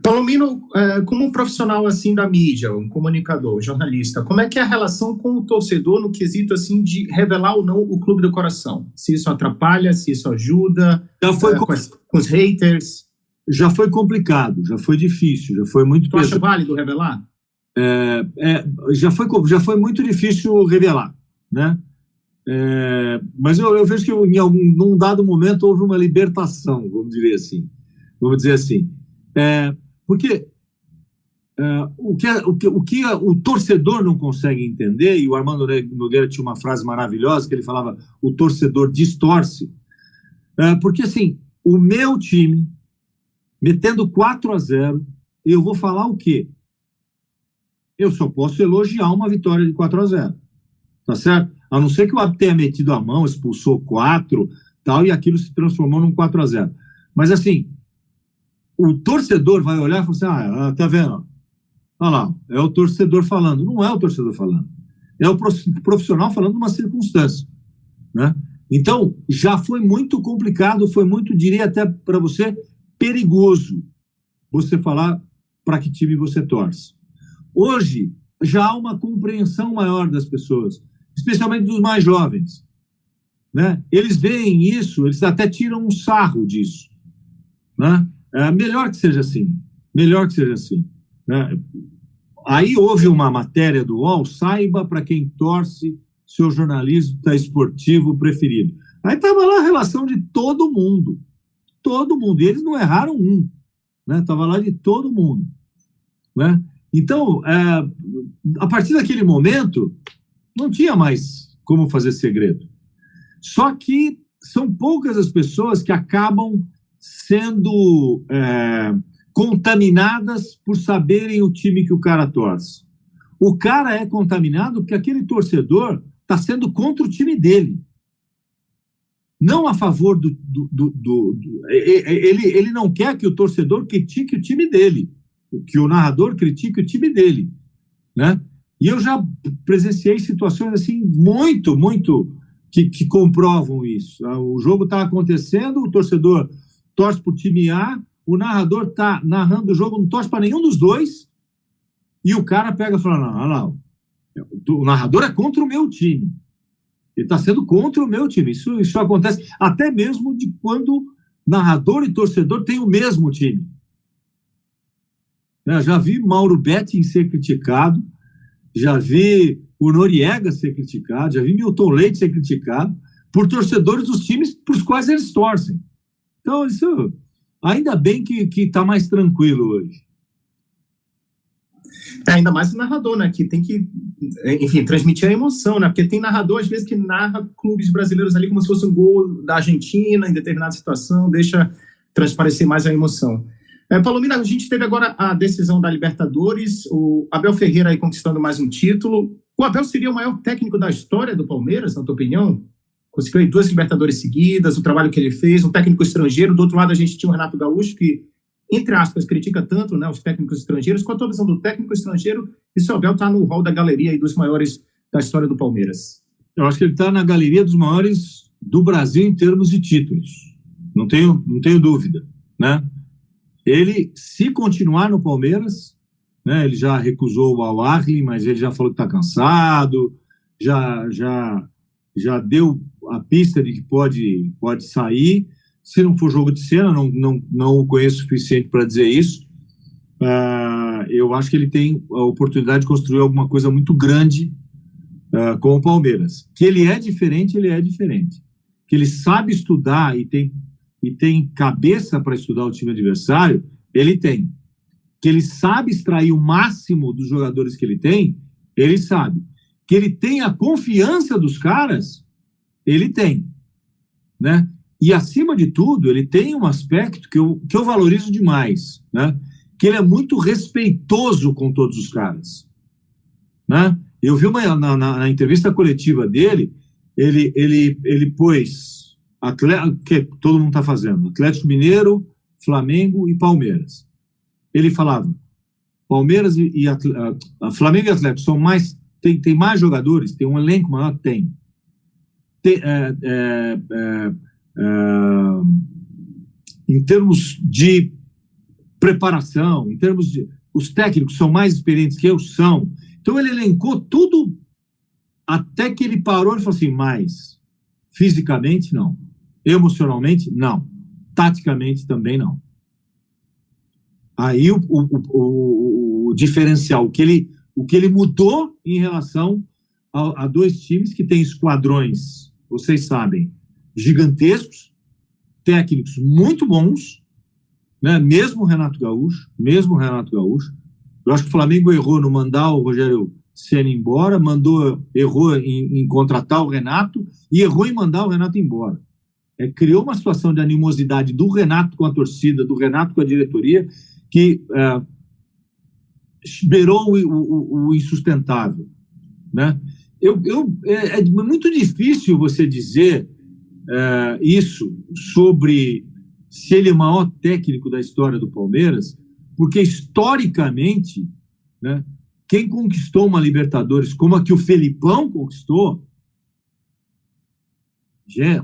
Palomino, como um profissional assim da mídia, um comunicador, jornalista, como é que é a relação com o torcedor no quesito assim de revelar ou não o clube do coração? Se isso atrapalha, se isso ajuda, com os haters? Já foi complicado, já foi difícil, já foi muito pesado. Tu acha válido revelar? Já foi muito difícil revelar, né? Mas eu vejo que num dado momento houve uma libertação, vamos dizer assim. Porque o que o torcedor não consegue entender, e o Armando Nogueira tinha uma frase maravilhosa, que ele falava, o torcedor distorce, porque assim, o meu time, metendo 4-0, eu vou falar o quê? Eu só posso elogiar uma vitória de 4-0, tá certo? A não ser que o árbitro tenha metido a mão, expulsou 4, tal, e aquilo se transformou num 4-0. Mas assim, o torcedor vai olhar e falar assim, tá vendo? Olha lá, é o torcedor falando. Não é o torcedor falando. É o profissional falando de uma circunstância, né? Então, já foi muito complicado, foi muito, diria até para você, perigoso você falar para que time você torce. Hoje, já há uma compreensão maior das pessoas, especialmente dos mais jovens, né? Eles veem isso, eles até tiram um sarro disso, né? Melhor que seja assim, né? Aí houve uma matéria do UOL, saiba para quem torce seu jornalista esportivo preferido. Aí estava lá a relação de todo mundo, e eles não erraram um, né? Estava lá de todo mundo, né? Então, a partir daquele momento, não tinha mais como fazer segredo. Só que são poucas as pessoas que acabam sendo contaminadas por saberem o time que o cara torce. O cara é contaminado porque aquele torcedor está sendo contra o time dele. Não a favor ele não quer que o torcedor critique o time dele, que o narrador critique o time dele, né? E eu já presenciei situações assim muito que comprovam isso. O jogo está acontecendo, o torcedor torce para o time A, o narrador está narrando o jogo, não torce para nenhum dos dois, e o cara pega e fala, não, o narrador é contra o meu time. Ele está sendo contra o meu time. Isso acontece até mesmo de quando narrador e torcedor têm o mesmo time. Eu já vi Mauro Betting ser criticado, já vi o Noriega ser criticado, já vi Milton Leite ser criticado por torcedores dos times por os quais eles torcem. Então, isso ainda bem que está mais tranquilo hoje. Ainda mais o narrador, né? Que tem que, enfim, transmitir a emoção, né? Porque tem narrador, às vezes, que narra clubes brasileiros ali como se fosse um gol da Argentina em determinada situação, deixa transparecer mais a emoção. Palomino, a gente teve agora a decisão da Libertadores, o Abel Ferreira aí conquistando mais um título. O Abel seria o maior técnico da história do Palmeiras, na tua opinião? Conseguiu aí 2 Libertadores seguidas, o trabalho que ele fez, um técnico estrangeiro. Do outro lado, a gente tinha o Renato Gaúcho, que, entre aspas, critica tanto, né, os técnicos estrangeiros. Qual a tua visão do técnico estrangeiro? E se o Abel está no hall da galeria aí dos maiores da história do Palmeiras? Eu acho que ele está na galeria dos maiores do Brasil em termos de títulos. Não tenho dúvida, né? Ele, se continuar no Palmeiras, né, ele já recusou o Al-Ahly, mas ele já falou que está cansado, já deu a pista de que pode sair. Se não for jogo de cena, não o conheço o suficiente para dizer isso. Eu acho que ele tem a oportunidade de construir alguma coisa muito grande com o Palmeiras. Que ele é diferente. Que ele sabe estudar e tem cabeça para estudar o time adversário, ele tem. Que ele sabe extrair o máximo dos jogadores que ele sabe. Que ele tem a confiança dos caras, ele tem, né? E, acima de tudo, ele tem um aspecto que eu valorizo demais, né? Que ele é muito respeitoso com todos os caras, né? Eu vi na entrevista coletiva dele, ele pôs que todo mundo está fazendo, Atlético Mineiro, Flamengo e Palmeiras. Ele falava, Palmeiras e Flamengo e Atlético são mais, tem mais jogadores, tem um elenco maior, tem em termos de preparação, em termos de, os técnicos são mais experientes que eu, são. Então ele elencou tudo até que ele parou e falou assim, mas fisicamente não, emocionalmente não, taticamente também não. Aí o diferencial, o que ele mudou em relação a 2 times que têm esquadrões, vocês sabem, gigantescos, técnicos muito bons, né? Mesmo o Renato Gaúcho. Eu acho que o Flamengo errou no mandar o Rogério Ceni embora, errou em contratar o Renato e errou em mandar o Renato embora. Criou uma situação de animosidade do Renato com a torcida, do Renato com a diretoria, que beirou o insustentável, né? É muito difícil você dizer isso sobre se ele é o maior técnico da história do Palmeiras, porque historicamente, né, quem conquistou uma Libertadores como a que o Felipão conquistou,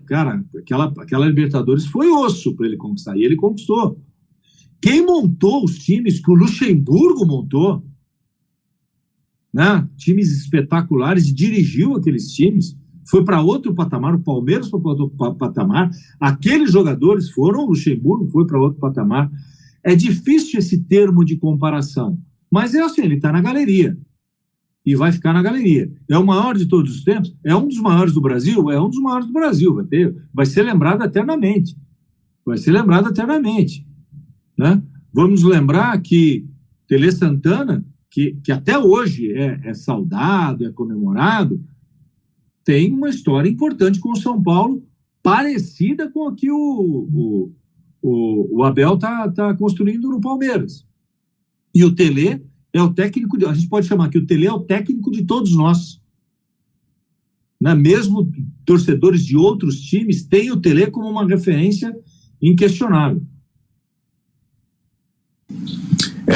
cara, aquela Libertadores foi osso para ele conquistar, e ele conquistou. Quem montou os times que o Luxemburgo montou, né, times espetaculares, e dirigiu aqueles times, foi para outro patamar, o Palmeiras foi para outro patamar, aqueles jogadores foram, o Luxemburgo foi para outro patamar. É difícil esse termo de comparação, mas é assim, ele está na galeria, e vai ficar na galeria. É o maior de todos os tempos? É um dos maiores do Brasil? É um dos maiores do Brasil, vai ser lembrado eternamente. Né? Vamos lembrar que Tele Santana, que até hoje é saudado, é comemorado, tem uma história importante com o São Paulo, parecida com a que o Abel está construindo no Palmeiras. E o Tele é o técnico, a gente pode chamar que o Tele é o técnico de todos nós. Né? Mesmo torcedores de outros times têm o Tele como uma referência inquestionável.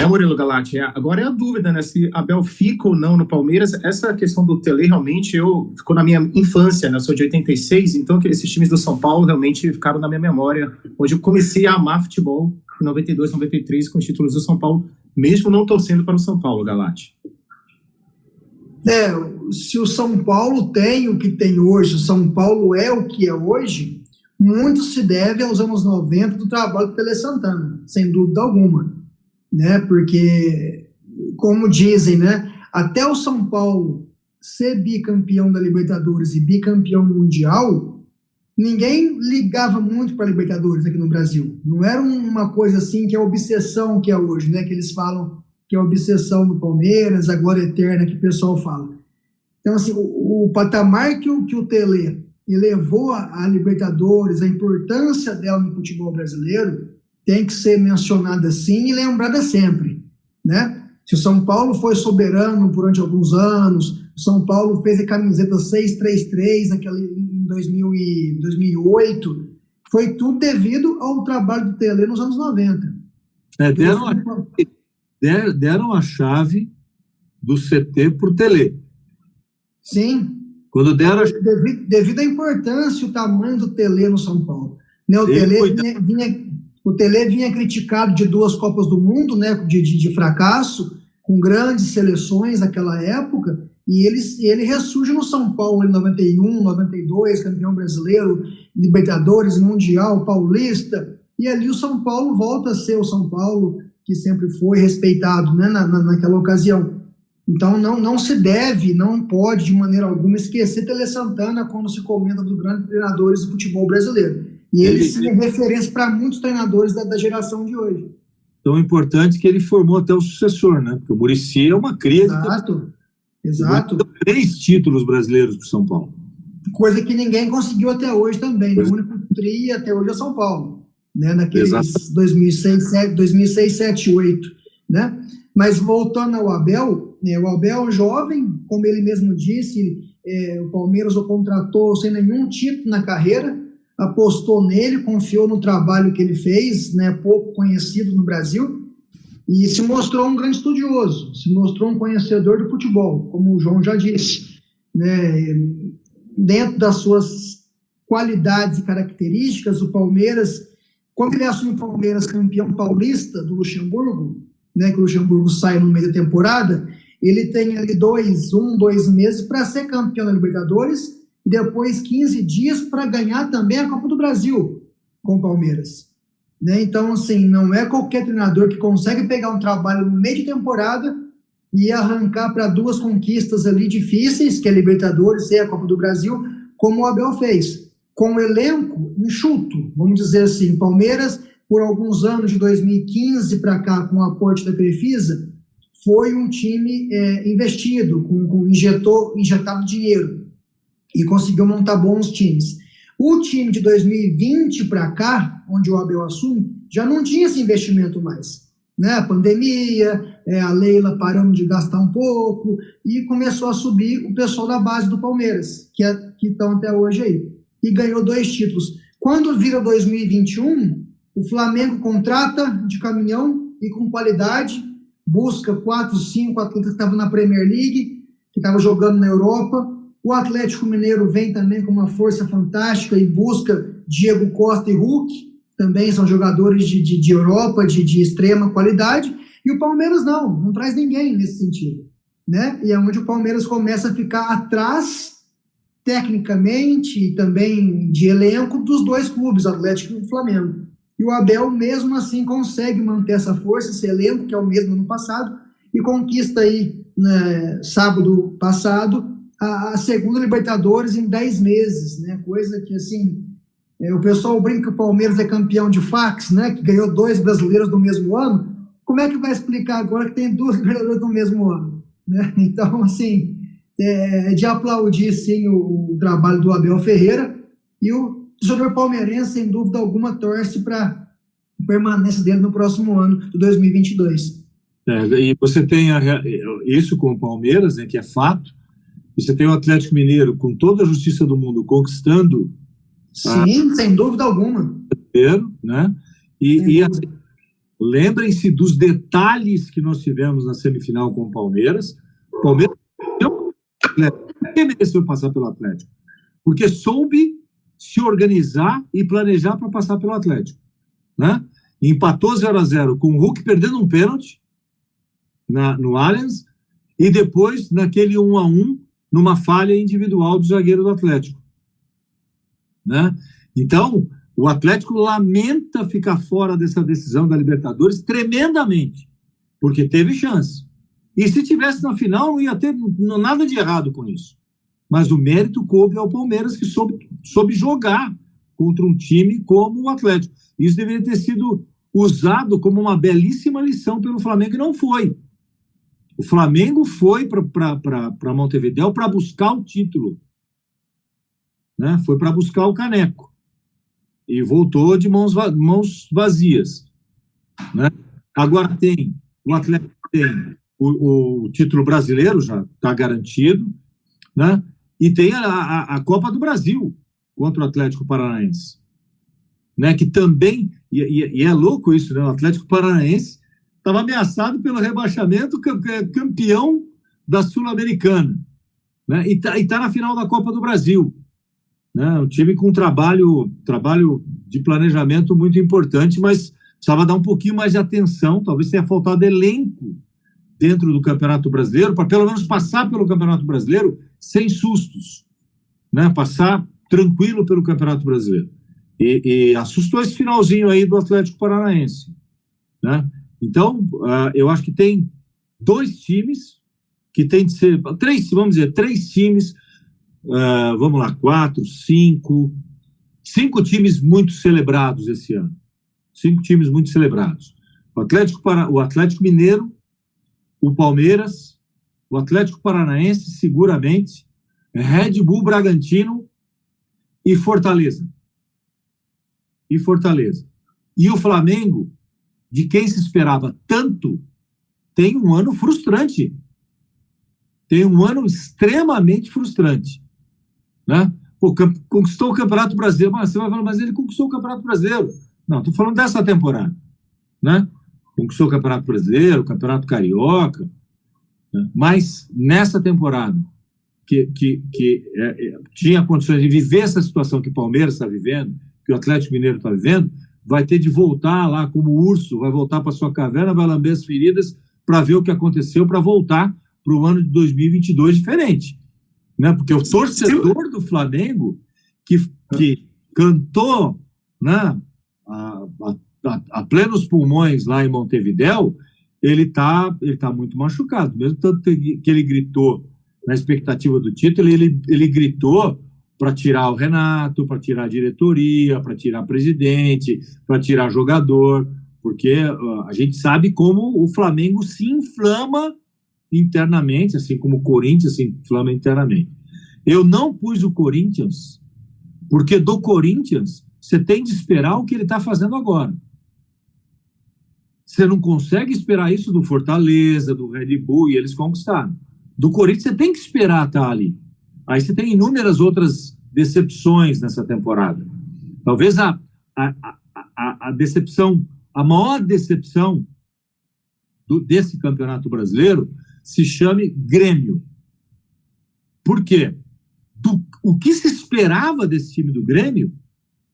Murilo Galati, agora é a dúvida, né, se Abel fica ou não no Palmeiras. Essa questão do Tele realmente ficou na minha infância, né, eu sou de 86, então esses times do São Paulo realmente ficaram na minha memória, onde eu comecei a amar futebol em 92, 93, com os títulos do São Paulo, mesmo não torcendo para o São Paulo, Galati. Se o São Paulo tem o que tem hoje, o São Paulo é o que é hoje, muito se deve aos anos 90 do trabalho do Tele Santana, sem dúvida alguma. Né? Porque, como dizem, né, até o São Paulo ser bicampeão da Libertadores e bicampeão mundial, ninguém ligava muito para a Libertadores aqui no Brasil. Não era uma coisa assim que é a obsessão que é hoje, né? Que eles falam que é a obsessão do Palmeiras, a glória eterna que o pessoal fala. Então, assim, o patamar que o Tele elevou a Libertadores, a importância dela no futebol brasileiro, tem que ser mencionada sim e lembrada sempre, né? Se o São Paulo foi soberano durante alguns anos, o São Paulo fez a camiseta 633 em 2008, foi tudo devido ao trabalho do Tele nos anos 90. Deram a chave do CT para o Tele. Sim. Quando deram devido à importância e o tamanho do Tele no São Paulo. Né, o Tele vinha criticado de 2 Copas do Mundo, né, de fracasso, com grandes seleções naquela época, e ele ressurge no São Paulo em 91, 92, campeão brasileiro, Libertadores, Mundial, Paulista, e ali o São Paulo volta a ser o São Paulo que sempre foi respeitado, né, naquela ocasião. Então não se deve, não pode de maneira alguma esquecer Tele Santana quando se comenta dos grandes treinadores do futebol brasileiro. E ele sim é referência para muitos treinadores da geração de hoje. Tão importante que ele formou até o sucessor, né? Porque o Muricy é uma cria. Exato. 3 títulos brasileiros para o São Paulo. Coisa que ninguém conseguiu até hoje também. O único tri até hoje é São Paulo, né? Naqueles 2006, 2007, 2008, né? Mas voltando ao Abel, o Abel jovem, como ele mesmo disse, o Palmeiras o contratou sem nenhum título na carreira, apostou nele, confiou no trabalho que ele fez, né, pouco conhecido no Brasil, e se mostrou um grande estudioso, se mostrou um conhecedor do futebol, como o João já disse, né, dentro das suas qualidades e características, o Palmeiras, quando ele assume o Palmeiras campeão paulista do Luxemburgo, né, que o Luxemburgo sai no meio da temporada, ele tem ali 2 meses para ser campeão da Libertadores, e depois 15 dias para ganhar também a Copa do Brasil com o Palmeiras. Né? Então, assim, não é qualquer treinador que consegue pegar um trabalho no meio de temporada e arrancar para 2 conquistas ali difíceis, que é a Libertadores e a Copa do Brasil, como o Abel fez. Com o elenco enxuto, vamos dizer assim, Palmeiras, por alguns anos, de 2015 para cá, com o aporte da Crefisa, foi um time investido, injetado dinheiro, e conseguiu montar bons times. O time de 2020 para cá, onde o Abel assume, já não tinha esse investimento mais. Né? A pandemia, a Leila parando de gastar um pouco, e começou a subir o pessoal da base do Palmeiras, que estão até hoje aí. E ganhou 2 títulos. Quando vira 2021, o Flamengo contrata de caminhão e com qualidade, busca 4, 5 atletas que estavam na Premier League, que estavam jogando na Europa. O Atlético Mineiro vem também com uma força fantástica e busca Diego Costa e Hulk, também são jogadores de Europa, de extrema qualidade, e o Palmeiras não traz ninguém nesse sentido. Né? E é onde o Palmeiras começa a ficar atrás, tecnicamente e também de elenco, dos 2 clubes, Atlético e Flamengo. E o Abel, mesmo assim, consegue manter essa força, esse elenco, que é o mesmo ano passado, e conquista aí, né, sábado passado, a segunda Libertadores em 10 meses, né? Coisa que, assim, o pessoal brinca que o Palmeiras é campeão de fax, né? Que ganhou 2 brasileiros no mesmo ano. Como é que vai explicar agora que tem 2 Libertadores no mesmo ano? Né? Então, assim, é de aplaudir, sim, o trabalho do Abel Ferreira, e o jogador palmeirense, sem dúvida alguma, torce para a permanência dele no próximo ano, de 2022. E você tem isso com o Palmeiras, né, que é fato. Você tem o Atlético Mineiro, com toda a justiça do mundo, conquistando... Sim, sem dúvida alguma. Né? E assim, lembrem-se dos detalhes que nós tivemos na semifinal com o Palmeiras. O Palmeiras mereceu passar pelo Atlético, porque soube se organizar e planejar para passar pelo Atlético. Né? Empatou 0-0 com o Hulk perdendo um pênalti no Allianz, e depois, naquele 1-1, numa falha individual do zagueiro do Atlético. Né? Então, o Atlético lamenta ficar fora dessa decisão da Libertadores tremendamente, porque teve chance. E se tivesse na final, não ia ter nada de errado com isso. Mas o mérito coube ao Palmeiras, que soube jogar contra um time como o Atlético. Isso deveria ter sido usado como uma belíssima lição pelo Flamengo, e não foi. O Flamengo foi para Montevidéu para buscar o título, né? Foi para buscar o caneco e voltou de mãos vazias, né? Agora o Atlético tem o título brasileiro, já está garantido, né? E tem a Copa do Brasil contra o Atlético Paranaense, né? Que também, e é louco isso, né? O Atlético Paranaense estava ameaçado pelo rebaixamento, campeão da Sul-Americana, né? E tá na final da Copa do Brasil, né? Um time com trabalho de planejamento muito importante, mas precisava dar um pouquinho mais de atenção, talvez tenha faltado elenco dentro do Campeonato Brasileiro, para pelo menos passar pelo Campeonato Brasileiro sem sustos, né? Passar tranquilo pelo Campeonato Brasileiro. E assustou esse finalzinho aí do Atlético Paranaense, né? Então, eu acho que tem dois times que tem de ser... Vamos dizer, três times, vamos lá, 4, 5 times muito celebrados esse ano. 5 times muito celebrados. O Atlético Mineiro, o Palmeiras, o Atlético Paranaense, seguramente, Red Bull Bragantino e Fortaleza. E o Flamengo, de quem se esperava tanto, tem um ano frustrante. Tem um ano extremamente frustrante, né? Pô, conquistou o Campeonato Brasileiro. Mas você vai falar, mas ele conquistou o Campeonato Brasileiro. Não, estou falando dessa temporada, né? Conquistou o Campeonato Brasileiro, o Campeonato Carioca, né? Mas nessa temporada que tinha condições de viver essa situação que o Palmeiras está vivendo, que o Atlético Mineiro está vivendo, vai ter de voltar lá como urso, vai voltar para sua caverna, vai lamber as feridas para ver o que aconteceu, para voltar para o ano de 2022 diferente, né? Porque o torcedor do Flamengo que cantou, né, a plenos pulmões lá em Montevidéu, ele tá muito machucado, mesmo tanto que ele gritou na expectativa do título, ele gritou para tirar o Renato, para tirar a diretoria, para tirar presidente, para tirar jogador, porque a gente sabe como o Flamengo se inflama internamente, assim como o Corinthians se inflama internamente. Eu não pus o Corinthians, porque do Corinthians você tem de esperar o que ele está fazendo agora. Você não consegue esperar isso do Fortaleza, do Red Bull, e eles conquistaram. Do Corinthians você tem que esperar estar ali. Aí você tem inúmeras outras decepções nessa temporada. Talvez a decepção, a maior decepção desse Campeonato Brasileiro se chame Grêmio. Por quê? O que se esperava desse time do Grêmio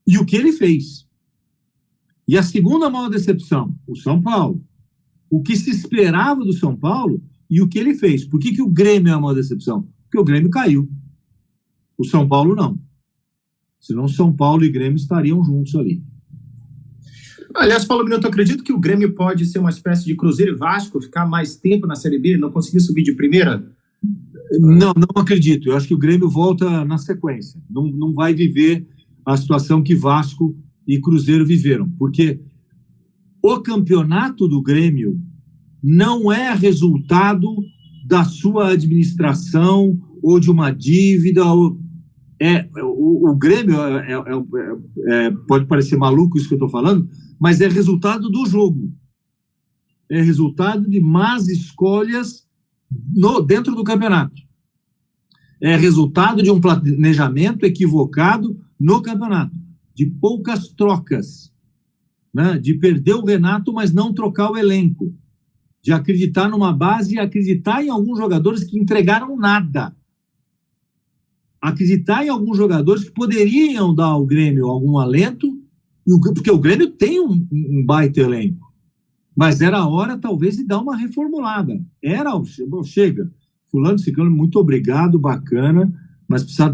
e o que ele fez. E a segunda maior decepção, o São Paulo. O que se esperava do São Paulo e o que ele fez. Por que o Grêmio é a maior decepção? Porque o Grêmio caiu. O São Paulo não. Senão São Paulo e Grêmio estariam juntos ali. Aliás, Paulo Minuto, eu acredito que o Grêmio pode ser uma espécie de Cruzeiro e Vasco, ficar mais tempo na Série B e não conseguir subir de primeira? Não acredito. Eu acho que o Grêmio volta na sequência. Não vai viver a situação que Vasco e Cruzeiro viveram. Porque o campeonato do Grêmio não é resultado da sua administração ou de uma dívida. O Grêmio pode parecer maluco isso que eu estou falando, mas é resultado do jogo. É resultado de más escolhas dentro do campeonato. É resultado de um planejamento equivocado no campeonato, de poucas trocas, né? De perder o Renato, mas não trocar o elenco, de acreditar numa base e acreditar em alguns jogadores que entregaram nada. Acreditar em alguns jogadores que poderiam dar ao Grêmio algum alento, porque o Grêmio tem um baita elenco. Mas era a hora, talvez, de dar uma reformulada. Chega. Fulano, Ciclano, muito obrigado, bacana, mas precisa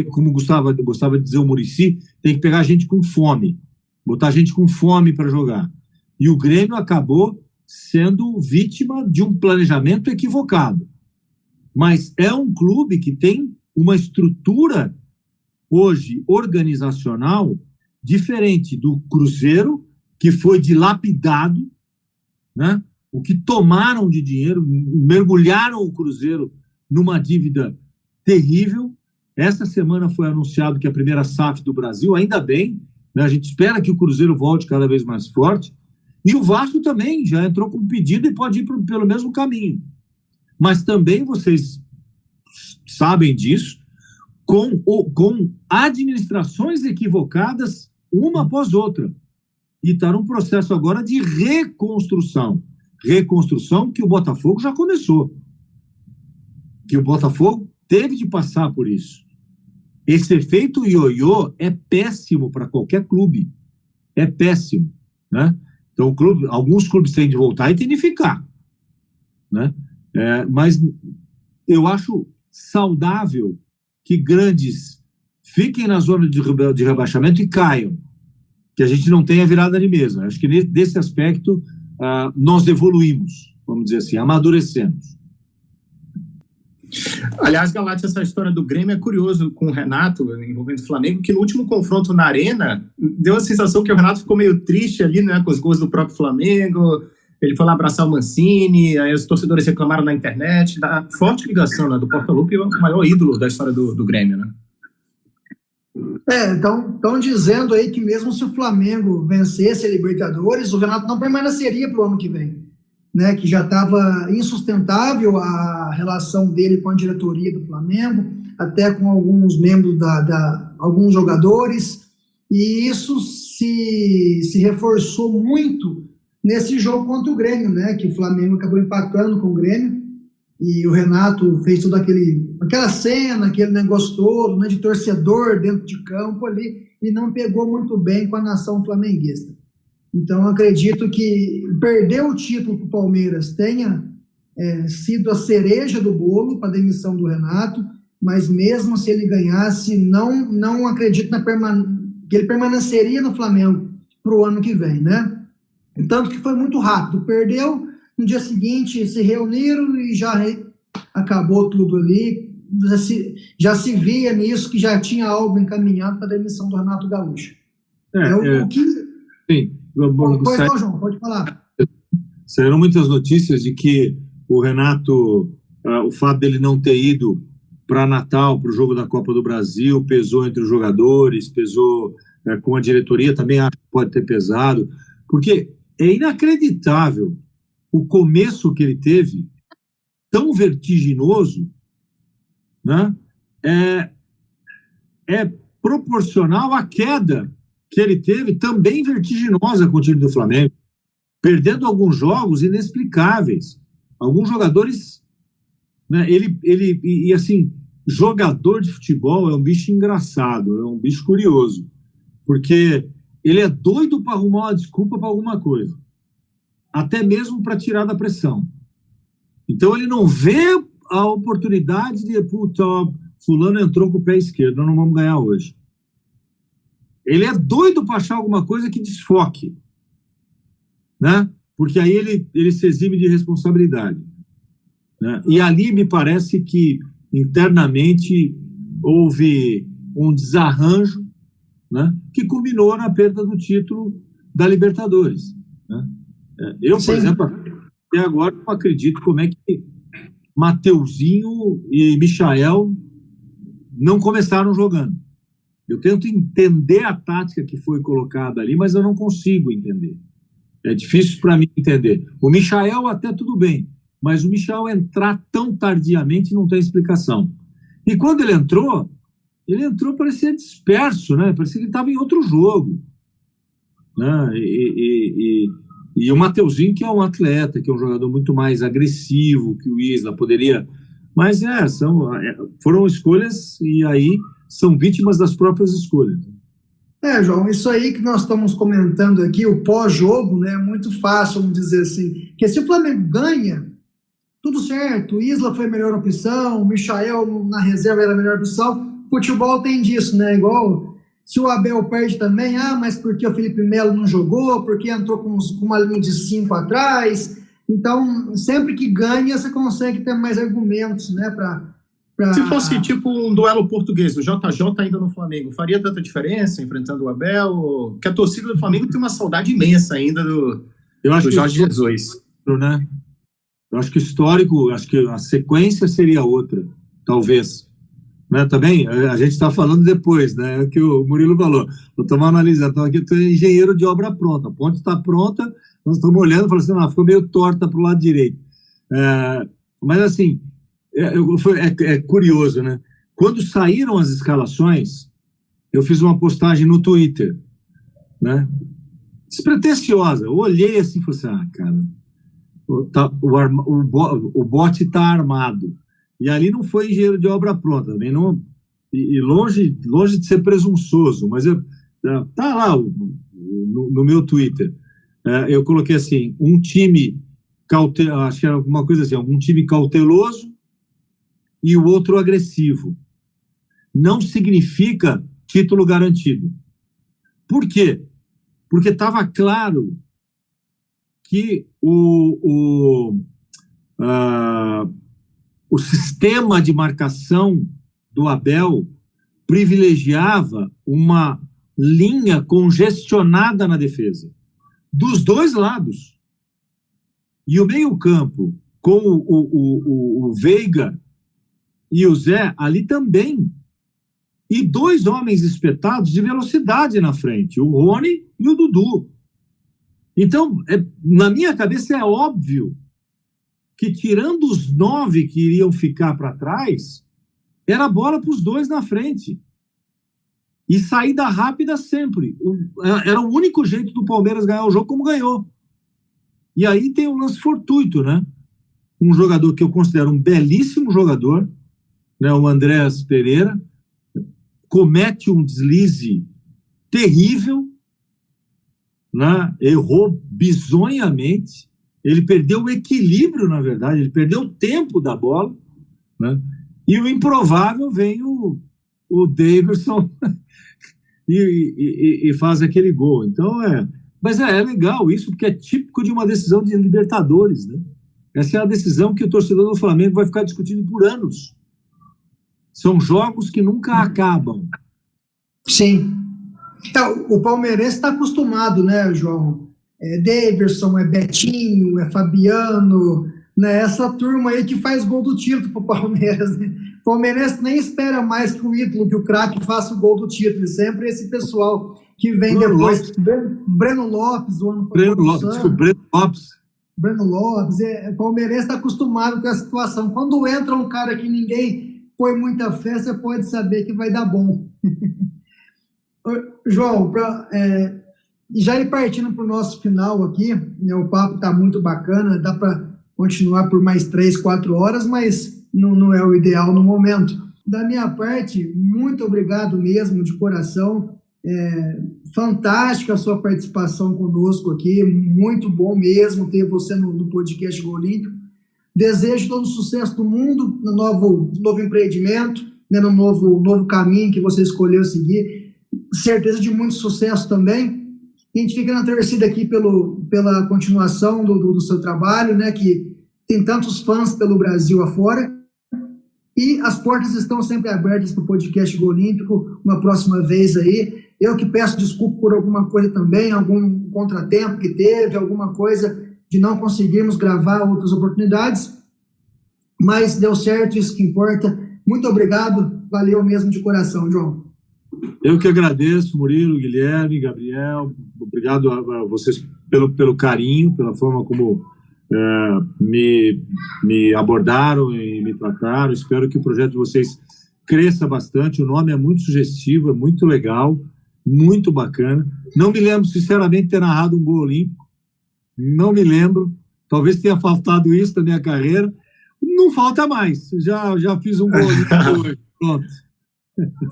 como gostava de dizer o Muricy, tem que pegar a gente com fome, botar a gente com fome para jogar. E o Grêmio acabou sendo vítima de um planejamento equivocado. Mas é um clube que tem uma estrutura hoje organizacional diferente do Cruzeiro, que foi dilapidado, né? O que tomaram de dinheiro, mergulharam o Cruzeiro numa dívida terrível. Essa semana foi anunciado que a primeira SAF do Brasil, ainda bem, né? A gente espera que o Cruzeiro volte cada vez mais forte. E o Vasco também já entrou com um pedido e pode ir pelo mesmo caminho. Mas também vocês sabem disso, com administrações equivocadas, uma após outra. E está num processo agora de reconstrução. Reconstrução que o Botafogo já começou. Que o Botafogo teve de passar por isso. Esse efeito ioiô é péssimo para qualquer clube. É péssimo, né? Então, alguns clubes têm de voltar e têm de ficar, né? Mas eu acho saudável que grandes fiquem na zona de rebaixamento e caiam, que a gente não tenha virada de mesa. Acho que nesse aspecto nós evoluímos, vamos dizer assim, amadurecemos. Aliás, Galate, essa história do Grêmio é curioso com o Renato, envolvendo o Flamengo, que no último confronto na Arena, deu a sensação que o Renato ficou meio triste ali, né, com os gols do próprio Flamengo. Ele foi lá abraçar o Mancini, aí os torcedores reclamaram na internet, da forte ligação, né, do Portaluppi, o maior ídolo da história do Grêmio, né? Estão dizendo aí que mesmo se o Flamengo vencesse a Libertadores, o Renato não permaneceria para o ano que vem, né, que já estava insustentável a relação dele com a diretoria do Flamengo, até com alguns membros alguns jogadores, e isso se reforçou muito nesse jogo contra o Grêmio, né, que o Flamengo acabou empatando com o Grêmio, e o Renato fez toda aquela cena, aquele negócio todo, né, de torcedor dentro de campo ali, e não pegou muito bem com a nação flamenguista. Então, acredito que perder o título para o Palmeiras tenha sido a cereja do bolo para a demissão do Renato, mas mesmo se ele ganhasse, não acredito que ele permaneceria no Flamengo para o ano que vem, né? Tanto que foi muito rápido, perdeu, no dia seguinte se reuniram e já acabou tudo ali, já se via nisso que já tinha algo encaminhado para a demissão do Renato Gaúcho. Sim. Pois não, João, pode falar. Saíram muitas notícias de que o Renato, o fato dele não ter ido para Natal, para o jogo da Copa do Brasil, pesou entre os jogadores, pesou com a diretoria, também acho que pode ter pesado, porque é inacreditável o começo que ele teve, tão vertiginoso, né? É proporcional à queda que ele teve, também vertiginosa com o time do Flamengo, perdendo alguns jogos inexplicáveis. Alguns jogadores, né, e assim, jogador de futebol é um bicho engraçado, é um bicho curioso, porque ele é doido para arrumar uma desculpa para alguma coisa, até mesmo para tirar da pressão. Então ele não vê a oportunidade de, puta, fulano entrou com o pé esquerdo, nós não vamos ganhar hoje. Ele é doido para achar alguma coisa que desfoque, né? Porque aí ele se exime de responsabilidade, né? E ali me parece que internamente houve um desarranjo, né, que culminou na perda do título da Libertadores, né? Eu, por exemplo, até agora não acredito como é que Mateuzinho e Michael não começaram jogando. Eu tento entender a tática que foi colocada ali, mas eu não consigo entender. É difícil para mim entender. O Michael até tudo bem, mas o Michael entrar tão tardiamente não tem explicação. E quando ele entrou parecia disperso, né? Parecia que ele estava em outro jogo, né? E o Mateuzinho, que é um atleta, que é um jogador muito mais agressivo que o Isla, poderia... Mas foram escolhas e aí são vítimas das próprias escolhas. João, isso aí que nós estamos comentando aqui, o pós-jogo, né, é muito fácil, vamos dizer assim, porque se o Flamengo ganha, tudo certo, o Isla foi a melhor opção, o Michael na reserva era a melhor opção, futebol tem disso, né, igual se o Abel perde também, mas porque o Felipe Melo não jogou, porque entrou com uma linha de 5 atrás, então sempre que ganha você consegue ter mais argumentos, né, para Se fosse tipo um duelo português, o JJ ainda no Flamengo, faria tanta diferença enfrentando o Abel? Que a torcida do Flamengo tem uma saudade imensa ainda do Jorge Jesus. Né? Eu acho que o histórico, acho que a sequência seria outra, talvez. Né? Também, a gente está falando depois, né? É o que o Murilo falou. Eu estou analisando, então aqui eu estou engenheiro de obra pronta. A ponte está pronta, nós estamos olhando e falando assim, ficou meio torta para o lado direito. Mas assim, é curioso, né? Quando saíram as escalações, eu fiz uma postagem no Twitter, né? Despretensiosa. Eu olhei assim e falei assim, cara, o bote está armado. E ali não foi engenheiro de obra pronta, também não, e longe de ser presunçoso, mas tá lá no meu Twitter. Eu coloquei assim, um time acho que era alguma coisa assim, um time cauteloso e o outro agressivo. Não significa título garantido. Por quê? Porque estava claro que o sistema de marcação do Abel privilegiava uma linha congestionada na defesa, dos dois lados. E o meio-campo, com o Veiga e o Zé, ali também. E dois homens espetados de velocidade na frente, o Rony e o Dudu. Então, na minha cabeça é óbvio que, tirando os 9 que iriam ficar para trás, era bola para os dois na frente. E saída rápida sempre. Era o único jeito do Palmeiras ganhar o jogo como ganhou. E aí tem um lance fortuito, né? Um jogador que eu considero um belíssimo jogador, né? O Andréas Pereira, comete um deslize terrível, né? Errou bizonhamente. Ele perdeu o equilíbrio, na verdade, ele perdeu o tempo da bola, né? E o improvável vem o Daverson e faz aquele gol. Então, mas é legal isso, porque é típico de uma decisão de Libertadores, né? Essa é a decisão que o torcedor do Flamengo vai ficar discutindo por anos. São jogos que nunca acabam. Sim. O palmeirense está acostumado, né, João? Daverson, Betinho, Fabiano, né? Essa turma aí que faz gol do título para o Palmeiras. Né? O palmeirense nem espera mais que o ídolo, que o craque faça o gol do título. Sempre esse pessoal que vem depois. Breno Lopes, o ano passado. Breno Lopes. O palmeirense está acostumado com essa situação. Quando entra um cara que ninguém põe muita fé, você pode saber que vai dar bom. João, já ir partindo para o nosso final aqui, né, o papo está muito bacana, dá para continuar por mais 3, 4 horas, mas não é o ideal no momento. Da minha parte, muito obrigado mesmo, de coração. Fantástica a sua participação conosco aqui, muito bom mesmo ter você no podcast Gol Olímpico. Desejo todo o sucesso do mundo no novo empreendimento, né, no novo caminho que você escolheu seguir. Certeza de muito sucesso também. A gente fica na torcida aqui pela continuação do seu trabalho, né, que tem tantos fãs pelo Brasil afora. E as portas estão sempre abertas para o podcast Gol Olímpico, uma próxima vez aí. Eu que peço desculpa por alguma coisa também, algum contratempo que teve, alguma coisa de não conseguirmos gravar outras oportunidades, mas deu certo, isso que importa. Muito obrigado, valeu mesmo de coração, João. Eu que agradeço, Murilo, Guilherme, Gabriel, obrigado a vocês pelo carinho, pela forma como me abordaram e me trataram. Espero que o projeto de vocês cresça bastante. O nome é muito sugestivo, é muito legal, muito bacana. Não me lembro, sinceramente, de ter narrado um Gol Olímpico. Não me lembro. Talvez tenha faltado isso na minha carreira. Não falta mais. Já fiz um Gol Olímpico hoje. Pronto.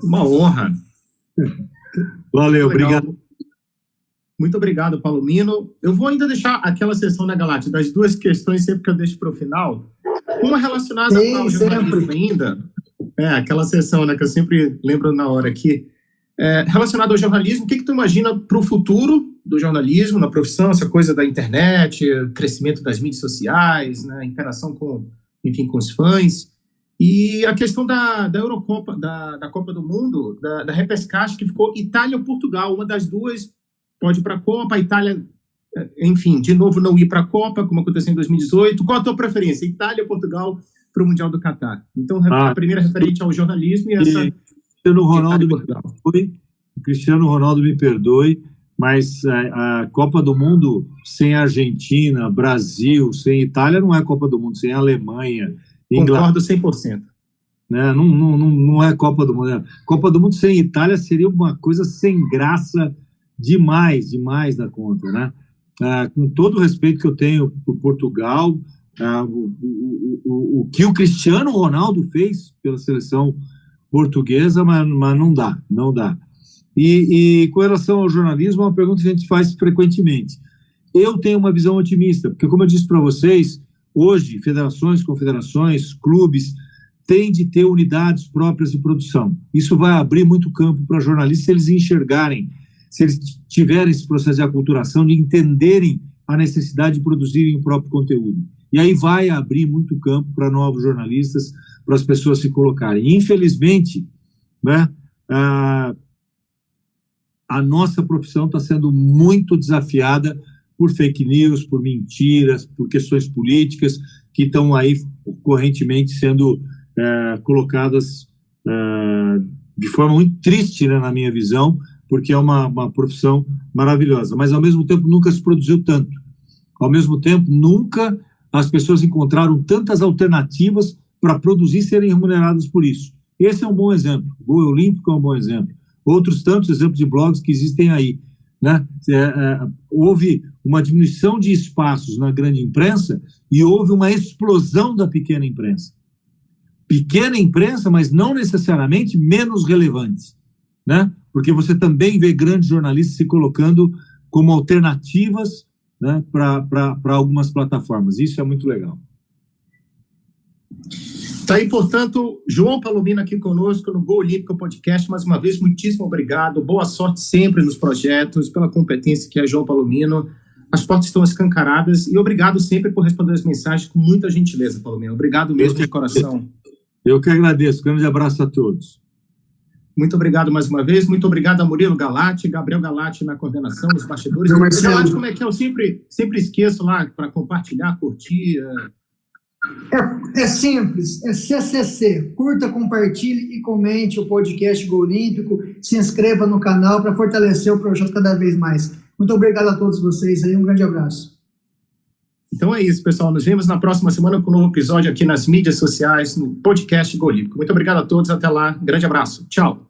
Uma honra. Valeu, obrigado. Muito obrigado, Palomino. Eu vou ainda deixar aquela sessão da Galáctica, das duas questões, sempre que eu deixo para o final. Uma relacionada ao jornalismo ainda. Aquela sessão, né, que eu sempre lembro na hora aqui. Relacionado ao jornalismo, o que tu imagina para o futuro do jornalismo, na profissão, essa coisa da internet, crescimento das mídias sociais, né, interação com os fãs. E a questão da Eurocopa, da Copa do Mundo, da repescagem, que ficou Itália ou Portugal, uma das duas pode ir para a Copa, a Itália, enfim, de novo não ir para a Copa, como aconteceu em 2018. Qual a tua preferência, Itália ou Portugal para o Mundial do Catar? Então, a primeira referente ao jornalismo e essa... Cristiano Ronaldo me perdoe, mas a Copa do Mundo sem Argentina, Brasil, sem Itália não é Copa do Mundo, sem Alemanha, Concordo 100%. Né? Não é Copa do Mundo. Copa do Mundo sem Itália seria uma coisa sem graça demais da conta, né? Com todo o respeito que eu tenho por Portugal, o que o Cristiano Ronaldo fez pela seleção portuguesa, mas não dá. E com relação ao jornalismo, é uma pergunta que a gente faz frequentemente. Eu tenho uma visão otimista, porque, como eu disse para vocês, hoje, federações, confederações, clubes têm de ter unidades próprias de produção. Isso vai abrir muito campo para jornalistas se eles enxergarem, se eles tiverem esse processo de aculturação, de entenderem a necessidade de produzirem o próprio conteúdo. E aí vai abrir muito campo para novos jornalistas, para as pessoas se colocarem. Infelizmente, né, a nossa profissão está sendo muito desafiada por fake news, por mentiras, por questões políticas que estão aí correntemente sendo colocadas de forma muito triste, né, na minha visão, porque é uma profissão maravilhosa, mas ao mesmo tempo nunca se produziu tanto. Ao mesmo tempo, nunca as pessoas encontraram tantas alternativas para produzir e serem remuneradas por isso. Esse é um bom exemplo. O Gol Olímpico é um bom exemplo. Outros tantos exemplos de blogs que existem aí, né? Houve uma diminuição de espaços na grande imprensa e houve uma explosão da pequena imprensa. Pequena imprensa, mas não necessariamente menos relevantes, né? Porque você também vê grandes jornalistas se colocando como alternativas, né, para algumas plataformas. Isso é muito legal. Tá aí, portanto, João Palomino aqui conosco no Gol Olímpico Podcast. Mais uma vez, muitíssimo obrigado. Boa sorte sempre nos projetos, pela competência que é João Palomino. As portas estão escancaradas e obrigado sempre por responder as mensagens com muita gentileza, Palomino. Obrigado mesmo de coração. Eu que agradeço. Grande abraço a todos. Muito obrigado mais uma vez. Muito obrigado a Murilo Galati, Gabriel Galati na coordenação, nos bastidores. Galati, como é que é? Eu sempre esqueço lá para compartilhar, curtir. É simples, é CCC. Curta, compartilhe e comente o podcast Gol Olímpico. Se inscreva no canal para fortalecer o projeto cada vez mais. Muito obrigado a todos vocês aí. Um grande abraço. Então é isso, pessoal. Nos vemos na próxima semana com um novo episódio aqui nas mídias sociais, no podcast Gol Olímpico. Muito obrigado a todos. Até lá. Grande abraço. Tchau.